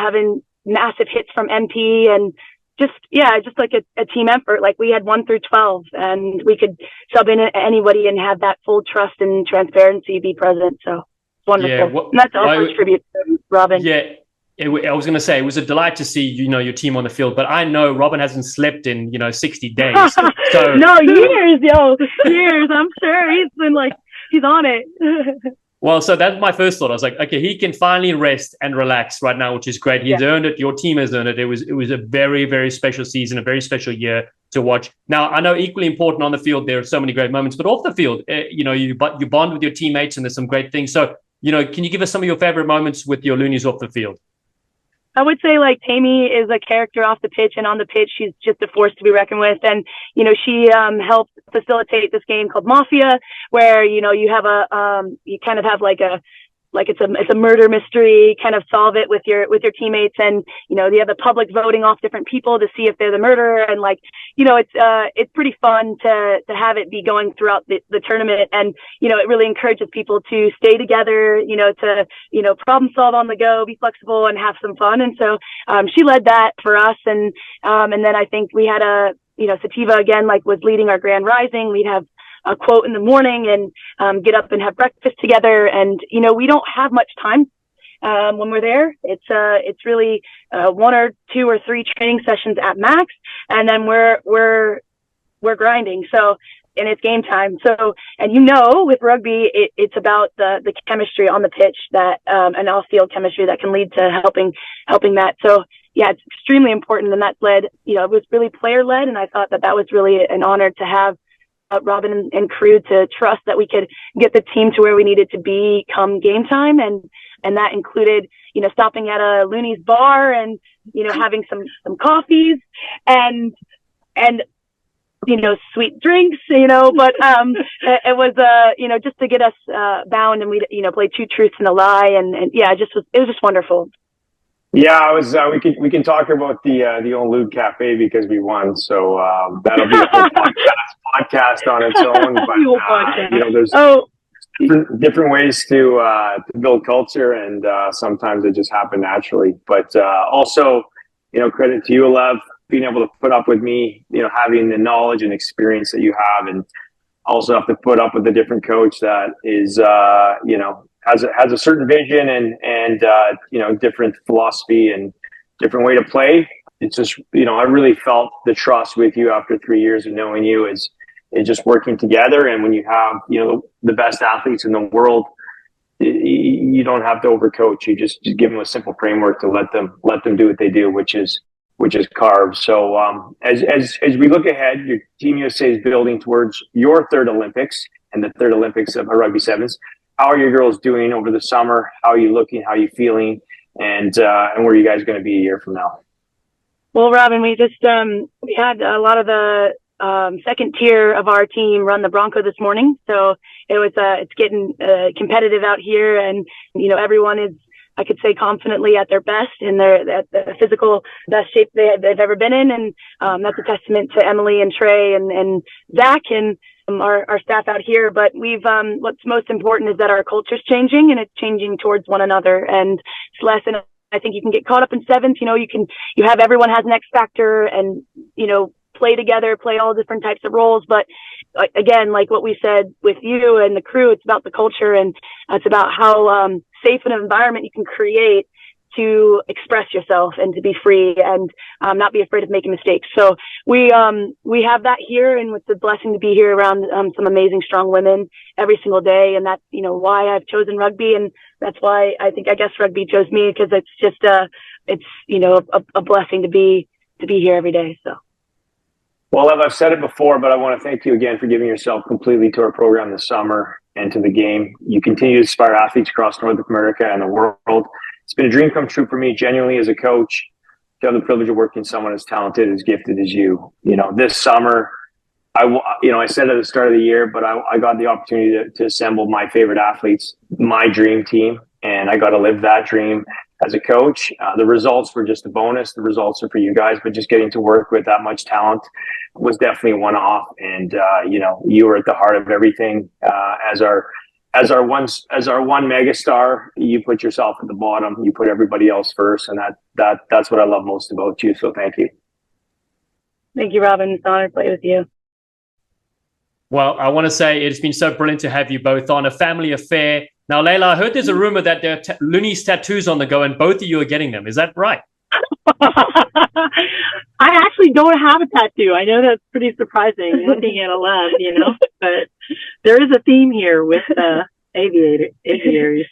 having massive hits from MP, and just like a team effort. Like, we had 1 through 12, and we could sub in anybody and have that full trust and transparency be present. So it's wonderful. Yeah, and that's also a tribute to Robin. Yeah. I was going to say, it was a delight to see, your team on the field, but I know Robin hasn't slept in, 60 days. So no, years. I'm sure he's been he's on it. Well, so that's my first thought. I was like, okay, he can finally rest and relax right now, which is great. He's earned it. Your team has earned it. It was a very, very special season, a very special year to watch. Now, I know equally important on the field, there are so many great moments, but off the field, you bond with your teammates, and there's some great things. So, can you give us some of your favorite moments with your Loonies off the field? I would say Tammy is a character off the pitch, and on the pitch, she's just a force to be reckoned with. And, she helped facilitate this game called Mafia, where, you have you kind of have it's a murder mystery, kind of solve it with your teammates. And, you have the public voting off different people to see if they're the murderer. And it's pretty fun to have it be going throughout the tournament. And, it really encourages people to stay together, to problem solve on the go, be flexible, and have some fun. And so, she led that for us. And then I think we had Sativa again, was leading our grand rising. We'd have a quote in the morning and get up and have breakfast together. And, we don't have much time when we're there. It's really 1 or 2 or 3 training sessions at max. And then we're grinding. So, and it's game time. So, and with rugby, it's about the chemistry on the pitch that, and off-field chemistry that can lead to helping that. So, yeah, it's extremely important. And that's led, it was really player led. And I thought that was really an honor to have Robin and crew to trust that we could get the team to where we needed to be come game time. And that included, stopping at a Loonies bar and, having some coffees and, sweet drinks, but, it was, just to get us, bound, and we, played 2 truths and a lie. And yeah, it was just wonderful. Yeah, we can talk about the old Lube Cafe because we won. So, that'll be a whole podcast on its own. But, there's different ways to build culture, and sometimes it just happened naturally. But also, credit to you, Alev, being able to put up with me, having the knowledge and experience that you have, and also have to put up with a different coach that is, has a certain vision and different philosophy and different way to play. It's just, I really felt the trust with you after 3 years of knowing you is just working together. And when you have, the best athletes in the world, you don't have to overcoach. You just give them a simple framework to let them do what they do, which is carve. So, as we look ahead, your Team USA is building towards your 3rd Olympics and the 3rd Olympics of Rugby Sevens. How are your girls doing over the summer? How are you looking? How are you feeling? And where are you guys going to be a year from now? Well, Robin, we just we had a lot of the second tier of our team run the Bronco this morning, so it's getting competitive out here, and everyone is I could say confidently at their best, and they're at the physical best shape they've ever been in. And that's a testament to Emily and Trey and Zach and our staff out here. But what's most important is that our culture's changing, and it's changing towards one another. And it's less than, I think you can get caught up in sevens. You have everyone has an X factor and, play together, play all different types of roles. But again, like what we said with you and the crew, it's about the culture, and it's about how safe an environment you can create to express yourself and to be free and not be afraid of making mistakes. So we have that here, and it's a blessing to be here around some amazing, strong women every single day. And that's, why I've chosen rugby. And that's why I guess rugby chose me, because it's just a blessing to be here every day. So. Well, Ev, I've said it before, but I want to thank you again for giving yourself completely to our program this summer and to the game. You continue to inspire athletes across North America and the world. It's been a dream come true for me, genuinely, as a coach, to have the privilege of working with someone as talented, as gifted as you. This summer, I said at the start of the year, but I got the opportunity to assemble my favorite athletes, my dream team, and I got to live that dream as a coach. The results were just a bonus. The results are for you guys, but just getting to work with that much talent was definitely one off. And you were at the heart of everything. As our one megastar, you put yourself at the bottom. You put everybody else first, and that's what I love most about you. So thank you. Thank you, Robin. It's an honor to play with you. Well, I want to say it's been so brilliant to have you both on. A family affair. Now, Layla, I heard there's a rumor that there are Loonies tattoos on the go, and both of you are getting them. Is that right? I actually don't have a tattoo. I know that's pretty surprising looking at Alev, but there is a theme here with aviators.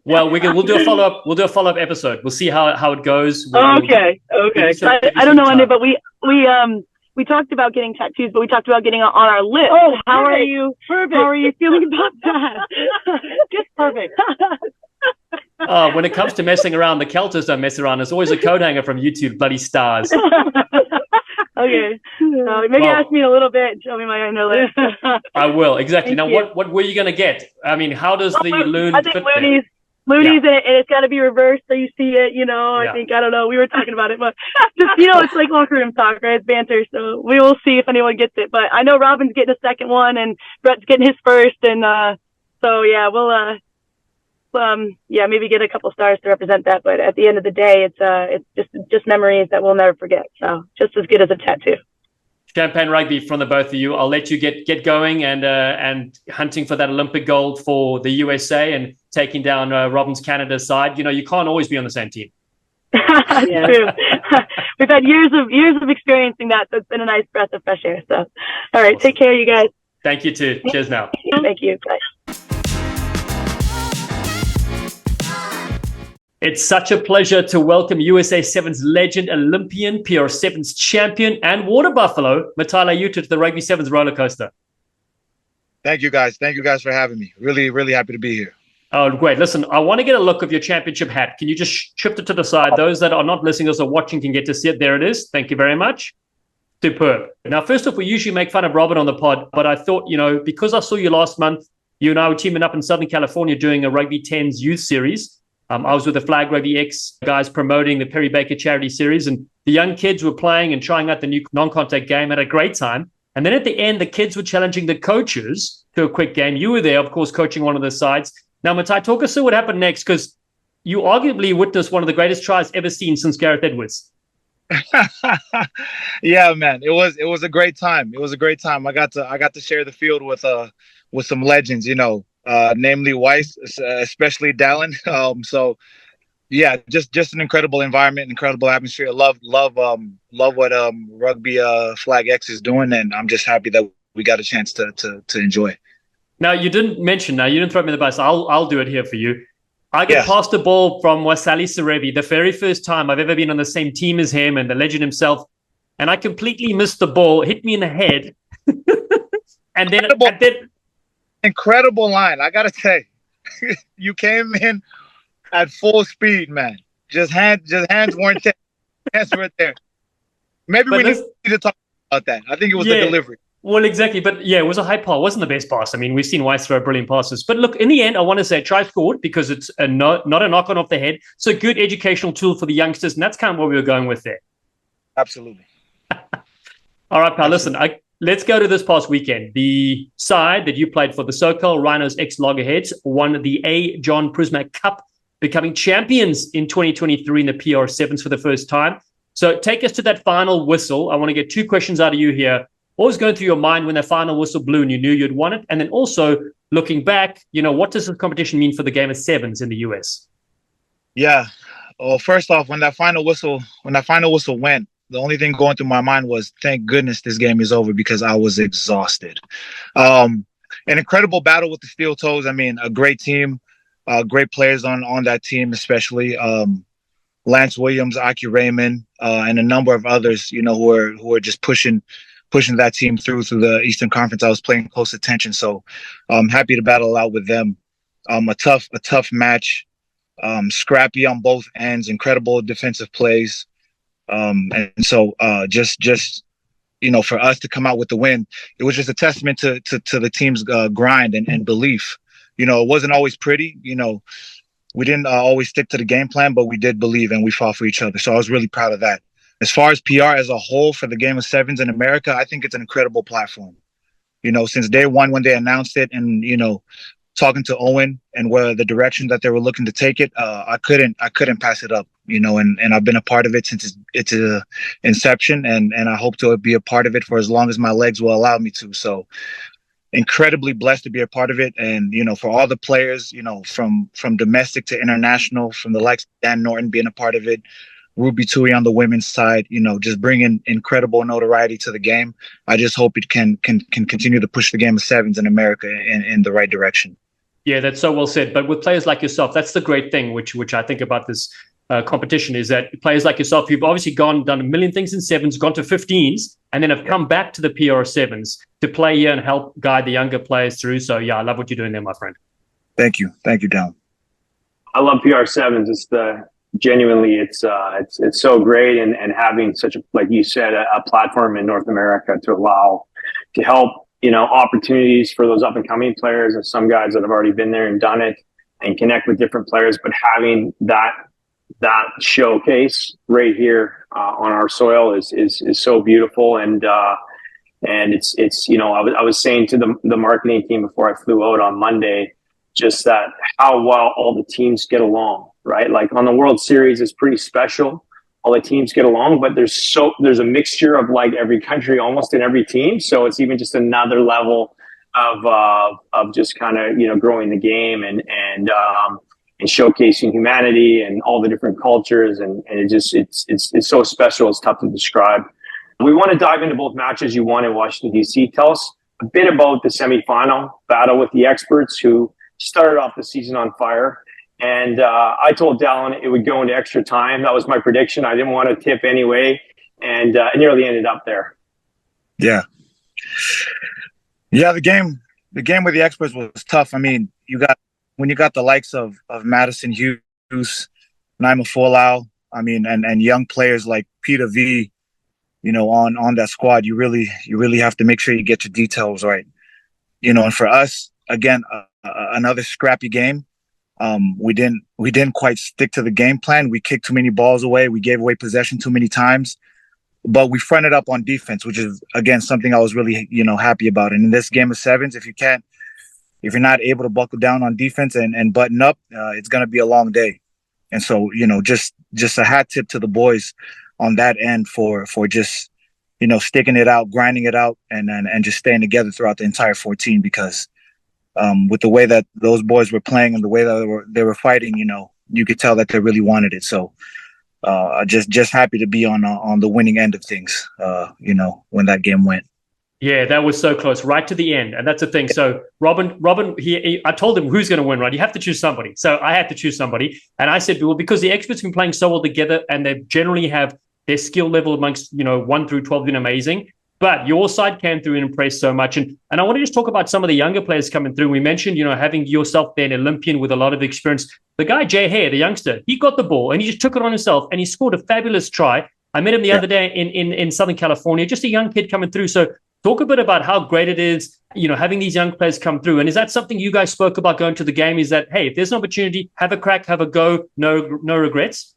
Well, we'll do a follow-up. We'll do a follow-up episode. We'll see how it goes. Okay. I don't know, Andy, but we talked about getting tattoos, but we talked about getting on our list. Oh, how are you? Perfect. How are you feeling about that? Just perfect. When it comes to messing around, the Kelters don't mess around. There's always a code hanger from YouTube, bloody stars. Okay. Maybe ask me in a little bit and show me my own list. I will, exactly. Now, what were you going to get? I mean, how does the loon fit there? Loonies, and it's got to be reversed so you see it, I don't know. We were talking about it, but just, it's like locker room talk, right? It's banter. So we will see if anyone gets it. But I know Robin's getting a second one and Brett's getting his first. And so, yeah, we'll maybe get a couple stars to represent that. But at the end of the day, it's just memories that we'll never forget. So just as good as a tattoo. Champagne rugby from the both of you. I'll let you get going and hunting for that Olympic gold for the USA and taking down Robin's Canada side. You can't always be on the same team. Yeah. True. We've had years of experiencing that, so it's been a nice breath of fresh air. So, all right, awesome. Take care, you guys. Thank you too. Cheers now. Thank you. Bye. It's such a pleasure to welcome USA Sevens legend, Olympian, PR Sevens champion, and water buffalo, Matai Leuta, to the Rugby Sevens Rollercoaster. Thank you, guys. Thank you, guys, for having me. Really, really happy to be here. Oh, great. Listen, I want to get a look of your championship hat. Can you just shift it to the side? Those that are not listening or watching can get to see it. There it is. Thank you very much. Superb. Now, first off, we usually make fun of Robin on the pod, but I thought, because I saw you last month, you and I were teaming up in Southern California doing a Rugby 10s youth series. I was with the Flag Rugby X guys promoting the Perry Baker Charity Series, and the young kids were playing and trying out the new non-contact game, had a great time. And then at the end, the kids were challenging the coaches to a quick game. You were there, of course, coaching one of the sides. Now, Matai, talk us through what happened next, because you arguably witnessed one of the greatest tries ever seen since Gareth Edwards. Yeah, man, it was a great time. It was a great time. I got to share the field with some legends, namely Weiss, especially Dallen. So yeah, just an incredible environment, incredible atmosphere. Love what Rugby Flag X is doing, and I'm just happy that we got a chance to enjoy. Now, you didn't throw me the bus. I'll do it here for you. I get passed the ball from Wasali Serevi, the very first time I've ever been on the same team as him and the legend himself, and I completely missed the ball, hit me in the head, and then incredible line. I gotta say, you came in at full speed, man. Just hands weren't there. Hands weren't there. Maybe we need to talk about that. I think it was the delivery. Well, exactly. But yeah, it was a high pass. It wasn't the best pass. I mean, we've seen Weiss throw brilliant passes. But look, in the end, I want to say try scored because it's not a knock on off the head. It's a good educational tool for the youngsters. And that's kind of what we were going with there. Absolutely. All right, pal, listen, let's go to this past weekend. The side that you played for, the so-called Rhinos ex-Loggerheads, won the A. John Prismack Cup, becoming champions in 2023 in the PR Sevens for the first time. So take us to that final whistle. I want to get two questions out of you here. What was going through your mind when that final whistle blew and you knew you'd won it? And then also, looking back, what does the competition mean for the game of sevens in the US? Yeah. Well, first off, when that final whistle went, the only thing going through my mind was, thank goodness this game is over, because I was exhausted. An incredible battle with the Steeltoes. I mean, a great team, great players on that team, especially Lance Williams, Aki Raymond, and a number of others, who are just pushing that team through the Eastern Conference. I was paying close attention, so I'm happy to battle out with them. A tough match, scrappy on both ends, incredible defensive plays. And so just for us to come out with the win, it was just a testament to the team's grind and belief. It wasn't always pretty. We didn't always stick to the game plan, but we did believe and we fought for each other. So I was really proud of that. As far as PR as a whole for the game of sevens in America, I think it's an incredible platform. Since day one when they announced it, and talking to Owen and where the direction that they were looking to take it, I couldn't pass it up. And I've been a part of it since its inception, and I hope to be a part of it for as long as my legs will allow me to. So incredibly blessed to be a part of it, and for all the players, from domestic to international, from the likes of Dan Norton being a part of it, Ruby Tui on the women's side, just bringing incredible notoriety to the game. I just hope it can continue to push the game of sevens in America in the right direction. Yeah, that's so well said. But with players like yourself, that's the great thing, which I think about this competition, is that players like yourself, you've obviously done a million things in sevens, gone to 15s, and then have come back to the PR sevens to play here and help guide the younger players through. So yeah, I love what you're doing there, my friend. Thank you, Dallen. I love PR sevens. Genuinely, it's so great, and having such like you said, a platform in North America to help opportunities for those up and coming players, and some guys that have already been there and done it, and connect with different players. But having that showcase right here on our soil is so beautiful, and it's I was saying to the marketing team before I flew out on Monday, just that how well all the teams get along, right? Like on the World Series, it's pretty special. All the teams get along, but there's a mixture of like every country almost in every team. So it's even just another level of just kind of, growing the game and showcasing humanity and all the different cultures. And it's so special. It's tough to describe. We want to dive into both matches you won in Washington, D.C. Tell us a bit about the semifinal battle with the experts, who started off the season on fire. And I told Dallen it would go into extra time. That was my prediction. I didn't want to tip anyway, and it nearly ended up there. Yeah. The game with the experts was tough. I mean, when you got the likes of Madison Hughes, Naima Folau, I mean, and young players like Peter V, on that squad, you really have to make sure you get your details right. And for us, again, another scrappy game. We didn't quite stick to the game plan. We kicked too many balls away. We gave away possession too many times, but we fronted up on defense, which is again something I was really happy about. And in this game of sevens, if you're not able to buckle down on defense and button up, it's going to be a long day. And so just a hat tip to the boys on that end for just sticking it out, grinding it out, and just staying together throughout the entire 14, because with the way that those boys were playing and the way that they were fighting, you could tell that they really wanted it. So just happy to be on the winning end of things, when that game went. Yeah, that was so close, right to the end. And that's the thing. So Robin, I told him who's going to win, right? You have to choose somebody. So I had to choose somebody. And I said, well, because the experts have been playing so well together, and they generally have their skill level amongst, 1 through 12 been amazing. But your side came through and impressed so much. And I want to just talk about some of the younger players coming through. We mentioned, having yourself there, an Olympian with a lot of experience. The guy, Jay Hare, the youngster, he got the ball and he just took it on himself and he scored a fabulous try. I met him the other day in Southern California, just a young kid coming through. So Talk a bit about how great it is, having these young players come through. And is that something you guys spoke about going to the game? Is that, hey, if there's an opportunity, have a crack, have a go, no regrets?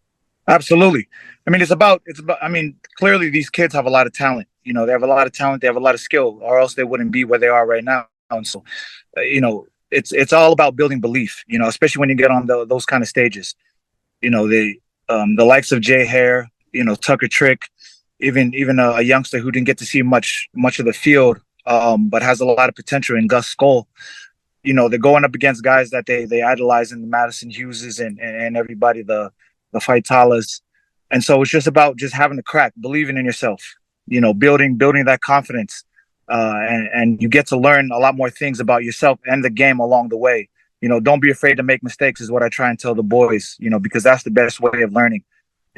Absolutely. I mean, clearly these kids have a lot of talent. They have a lot of talent, they have a lot of skill, or else they wouldn't be where they are right now. And so, it's all about building belief, especially when you get on those kind of stages. The likes of Jay Hare, Tucker Trick, even a youngster who didn't get to see much of the field, but has a lot of potential in Gus Skoll. They're going up against guys that they idolize in the Madison Hugheses and everybody, the Faitalas. And so it's just about just having a crack, believing in yourself, building that confidence. And you get to learn a lot more things about yourself and the game along the way. Don't be afraid to make mistakes is what I try and tell the boys, because that's the best way of learning.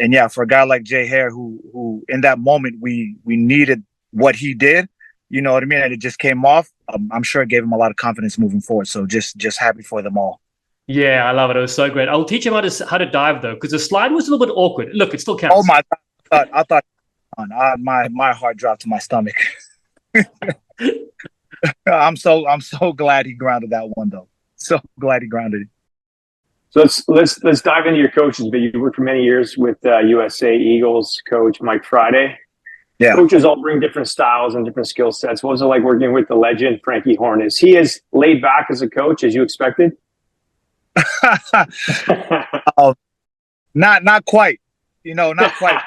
And yeah, for a guy like Jay Hare, who in that moment we needed what he did, you know what I mean? And it just came off. I'm sure it gave him a lot of confidence moving forward. So just happy for them all. Yeah, I love it. It was so great. I'll teach him how to dive though, because the slide was a little bit awkward. Look, it still counts. Oh my God. I thought my heart dropped to my stomach. I'm so glad he grounded that one though. So glad he grounded it. So let's dive into your coaches. But you worked for many years with USA Eagles coach Mike Friday. Yeah. Coaches all bring different styles and different skill sets. What was it like working with the legend Frankie Horn? Is he as laid back as a coach as you expected? Not quite. Not quite.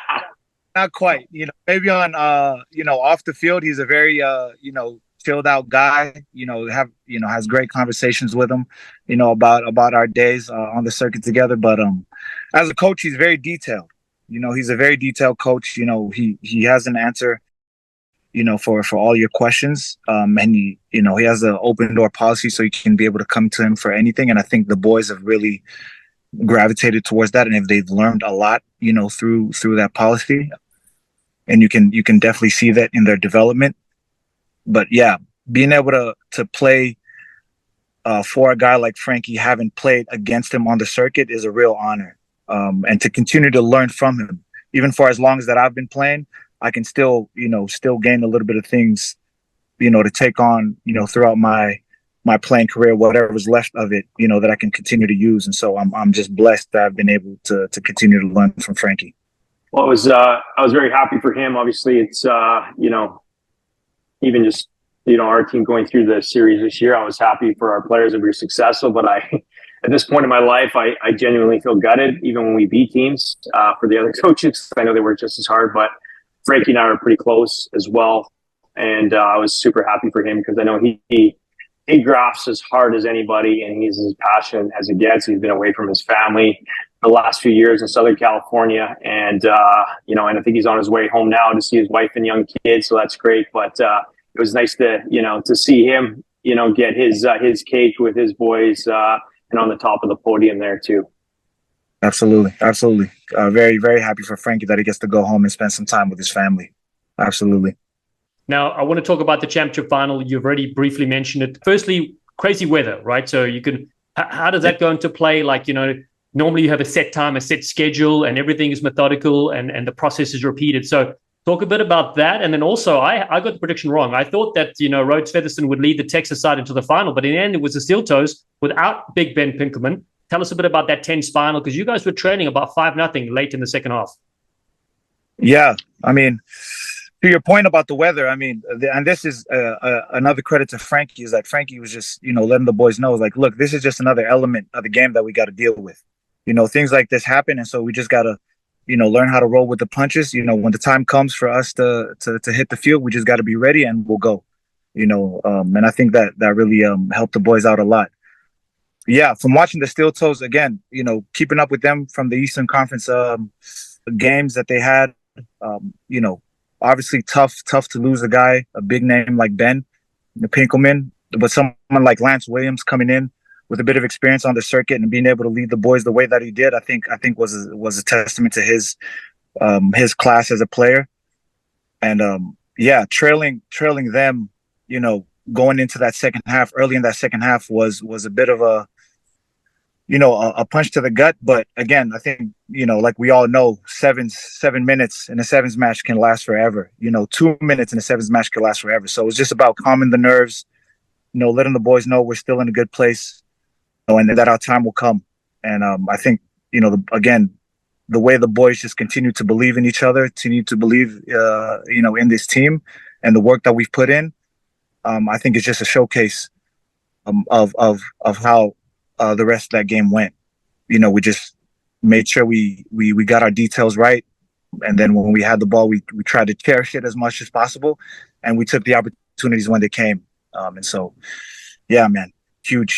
Not quite. Maybe on off the field, he's a very chilled out guy. Has great conversations with him. About our days on the circuit together. But as a coach, he's very detailed. He's a very detailed coach. He has an answer. For all your questions. And he has an open door policy, so you can be able to come to him for anything. And I think the boys have really gravitated towards that, and if they've learned a lot, through that policy, and you can definitely see that in their development. But yeah, being able to play for a guy like Frankie, having played against him on the circuit, is a real honor. And to continue to learn from him, even for as long as that I've been playing, I can still gain a little bit of things, to take on, throughout my playing career, whatever's left of it, that I can continue to use. And so I'm just blessed that I've been able to continue to learn from Frankie. Well, I was very happy for him. Obviously, it's, even just, our team going through the series this year, I was happy for our players that we were successful. But at this point in my life, I genuinely feel gutted, even when we beat teams, for the other coaches. I know they work just as hard, but Frankie and I are pretty close as well. And I was super happy for him because I know he grafts as hard as anybody, and he's as passionate as it gets. He's been away from his family the last few years in Southern California. And, and I think he's on his way home now to see his wife and young kids. So that's great. But it was nice to see him, get his cake with his boys and on the top of the podium there too. Absolutely. Absolutely. Very, very happy for Frankie that he gets to go home and spend some time with his family. Absolutely. Now, I want to talk about the championship final. You've already briefly mentioned it. Firstly, crazy weather, right? So how does that go into play? Like, normally you have a set time, a set schedule, and everything is methodical and the process is repeated. So talk a bit about that. And then also, I got the prediction wrong. I thought that, Rhodes Featherston would lead the Texas side into the final, but in the end, it was the Steeltoes without Big Ben Pinkerman. Tell us a bit about that 10s final, because you guys were trailing about 5-0 late in the second half. Yeah, I mean, to your point about the weather, I mean, and this is another credit to Frankie, is that Frankie was just, letting the boys know, like, look, this is just another element of the game that we got to deal with. Things like this happen, and so we just got to, learn how to roll with the punches. When the time comes for us to hit the field, we just got to be ready, and we'll go. And I think that really helped the boys out a lot. Yeah, from watching the Steeltoes again, keeping up with them from the Eastern Conference games that they had, obviously tough to lose a big name like Ben Pinkelman, but someone like Lance Williams coming in with a bit of experience on the circuit and being able to lead the boys the way that he did, I think was a testament to his class as a player. And trailing them, going into that second half, early in that second half was a bit of a punch to the gut. But again, I think, like we all know, 7 minutes in a sevens match can last forever. 2 minutes in a sevens match can last forever. So it's just about calming the nerves, letting the boys know we're still in a good place, and that our time will come. And I think, again, the way the boys just continue to believe in each other, continue to believe, in this team and the work that we've put in, I think it's just a showcase of how the rest of that game went. We just made sure we got our details right. And then when we had the ball, we tried to cherish it as much as possible. And we took the opportunities when they came. And so, yeah, man, huge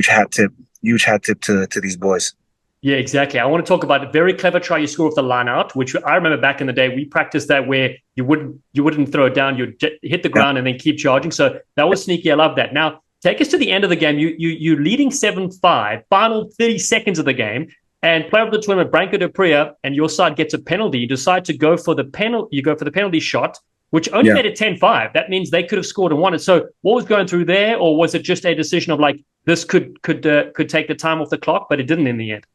hat tip to these boys. Yeah, exactly. I want to talk about a very clever try you score off the line out, which I remember back in the day, we practiced that where you wouldn't throw it down, you'd hit the ground and then keep charging. So that was sneaky. I love that. Now, take us to the end of the game. You're leading 7-5, final 30 seconds of the game, and player of the tournament, Branko de Pria, and your side gets a penalty. You decide to go for the penalty. You go for the penalty shot, which only made it 10-5. That means they could have scored and won it. So what was going through there, or was it just a decision of like this could take the time off the clock, but it didn't in the end?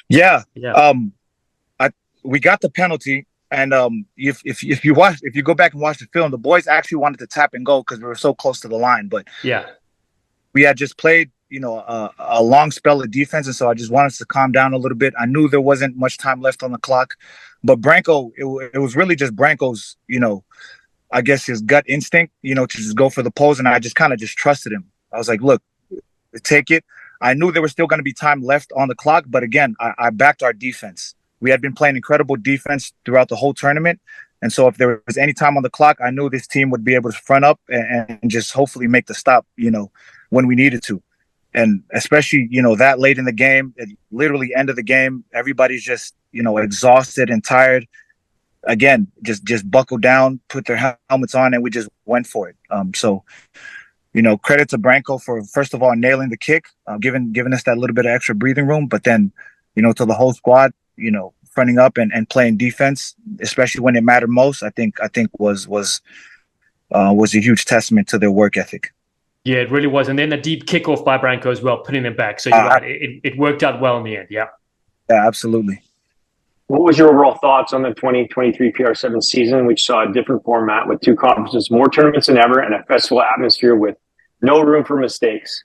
Yeah. We got the penalty, and if you go back and watch the film, the boys actually wanted to tap and go because we were so close to the line. But we had just played, a long spell of defense, and so I just wanted us to calm down a little bit. I knew there wasn't much time left on the clock, but Branko, it was really just Branko's, I guess his gut instinct, to just go for the pose, and I just kind of just trusted him. I was like, look, take it. I knew there was still going to be time left on the clock, but again, I backed our defense. We had been playing incredible defense throughout the whole tournament, and so if there was any time on the clock, I knew this team would be able to front up and just hopefully make the stop, when we needed to. And especially, that late in the game, literally end of the game, everybody's just, exhausted and tired. Again, just buckle down, put their helmets on, and we just went for it. So credit to Branko for, first of all, nailing the kick, giving us that little bit of extra breathing room. But then, to the whole squad, fronting up and playing defense, especially when it mattered most, I think was a huge testament to their work ethic. Yeah, it really was. And then the deep kickoff by Branko as well, putting them back. So you're right. It worked out well in the end. Yeah. Yeah, absolutely. What was your overall thoughts on the 2023 PR7 season, which saw a different format with 2 conferences, more tournaments than ever, and a festival atmosphere with no room for mistakes?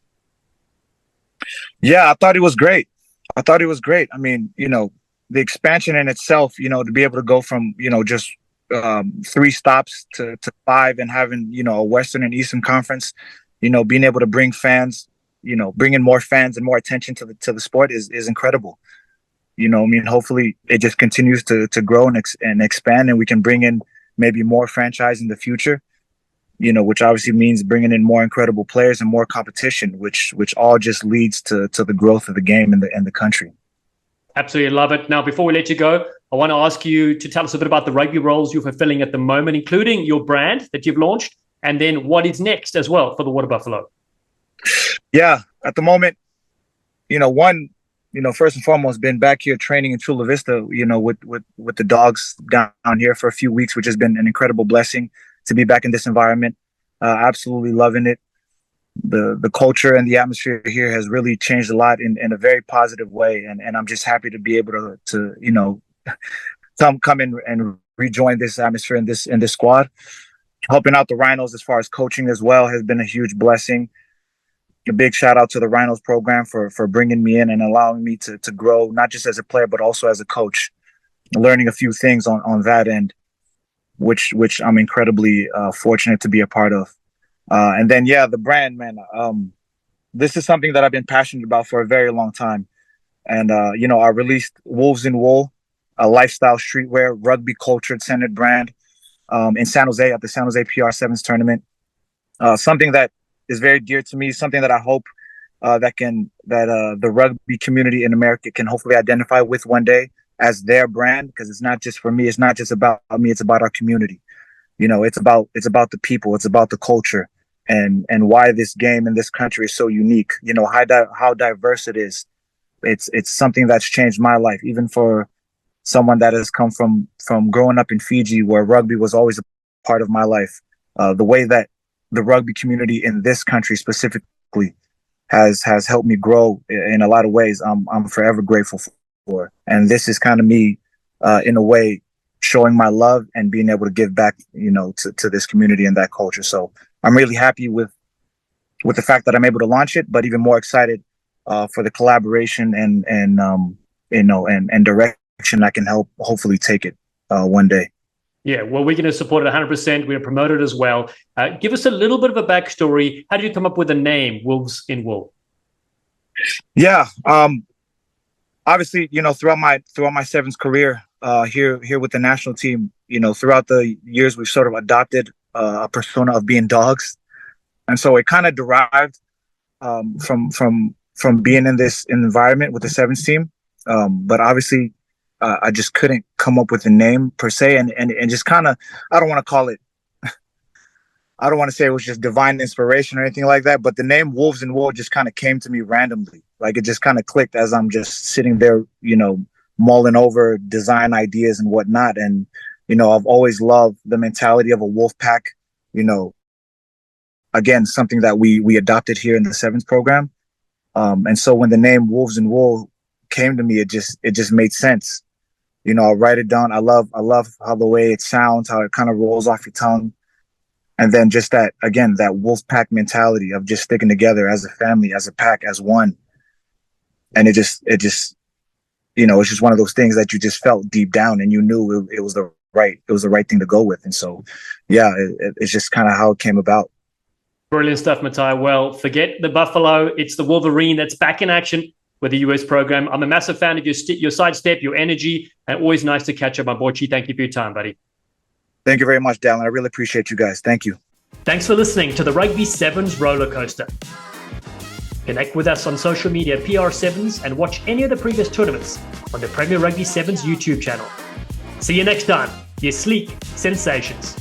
Yeah, I thought it was great. I mean, the expansion in itself, to be able to go from, just 3 stops to 5 and having, a Western and Eastern Conference, being able to bring fans, bring in more fans and more attention to the sport is incredible. Hopefully it just continues to grow and expand, and we can bring in maybe more franchise in the future, which obviously means bringing in more incredible players and more competition, which all just leads to the growth of the game in the country. Absolutely love it. Now, before we let you go, I want to ask you to tell us a bit about the rugby roles you're fulfilling at the moment, including your brand that you've launched, and then what is next as well for the Water Buffalo. Yeah, at the moment, first and foremost, been back here training in Chula Vista, with the dogs down here for a few weeks, which has been an incredible blessing to be back in this environment. Absolutely loving it. The culture and the atmosphere here has really changed a lot in a very positive way. And I'm just happy to be able to come in and rejoin this atmosphere in this squad. Helping out the Rhinos as far as coaching as well has been a huge blessing. A big shout out to the Rhinos program for bringing me in and allowing me to grow, not just as a player, but also as a coach, learning a few things on that end, which I'm incredibly fortunate to be a part of. And then, the brand, man, this is something that I've been passionate about for a very long time. And, I released Wolves in Wool, a lifestyle streetwear, rugby culture centered brand in San Jose at the San Jose PR7s tournament. Something that is very dear to me, something that I hope the rugby community in America can hopefully identify with one day as their brand, because it's not just for me. It's not just about me. It's about our community. It's about the people. It's about the culture and why this game in this country is so unique. How diverse it is. It's something that's changed my life, even for someone that has come from growing up in Fiji, where rugby was always a part of my life. The way that the rugby community in this country specifically has helped me grow in a lot of ways. I'm forever grateful for. And this is kind of me, in a way, showing my love and being able to give back, to this community and that culture. So I'm really happy with the fact that I'm able to launch it, but even more excited for the collaboration and direction I can help hopefully take it one day. Yeah, well, we're going to support it 100%. We're going to promote it as well. Give us a little bit of a backstory. How did you come up with the name Wolves in Wool? Yeah, obviously, throughout my sevens career here with the national team, throughout the years, we've sort of adopted a persona of being dogs, and so it kind of derived from being in this environment with the sevens team. But obviously, I just couldn't come up with a name per se, and just kind of, I don't want to say it was just divine inspiration or anything like that, but the name Wolves in Wool just kind of came to me randomly. Like, it just kind of clicked as I'm just sitting there, mulling over design ideas and whatnot. And, I've always loved the mentality of a wolf pack, again, something that we adopted here in the sevens program. And so when the name Wolves in Wool came to me, it just made sense. I'll write it down. I love how the way it sounds, how it kind of rolls off your tongue. And then just that wolf pack mentality of just sticking together as a family, as a pack, as one. And it's just one of those things that you just felt deep down and you knew it was the right thing to go with. And so, yeah, it's just kind of how it came about. Brilliant stuff, Matai. Well, forget the Buffalo. It's the Wolverine that's back in action with the US program. I'm a massive fan of your sidestep, your energy, and always nice to catch up, my boy. Thank you for your time, buddy. Thank you very much, Dallen. I really appreciate you guys. Thank you. Thanks for listening to the Rugby Sevens Rollercoaster. Connect with us on social media, PR Sevens, and watch any of the previous tournaments on the Premier Rugby Sevens YouTube channel. See you next time. You sleek sensations.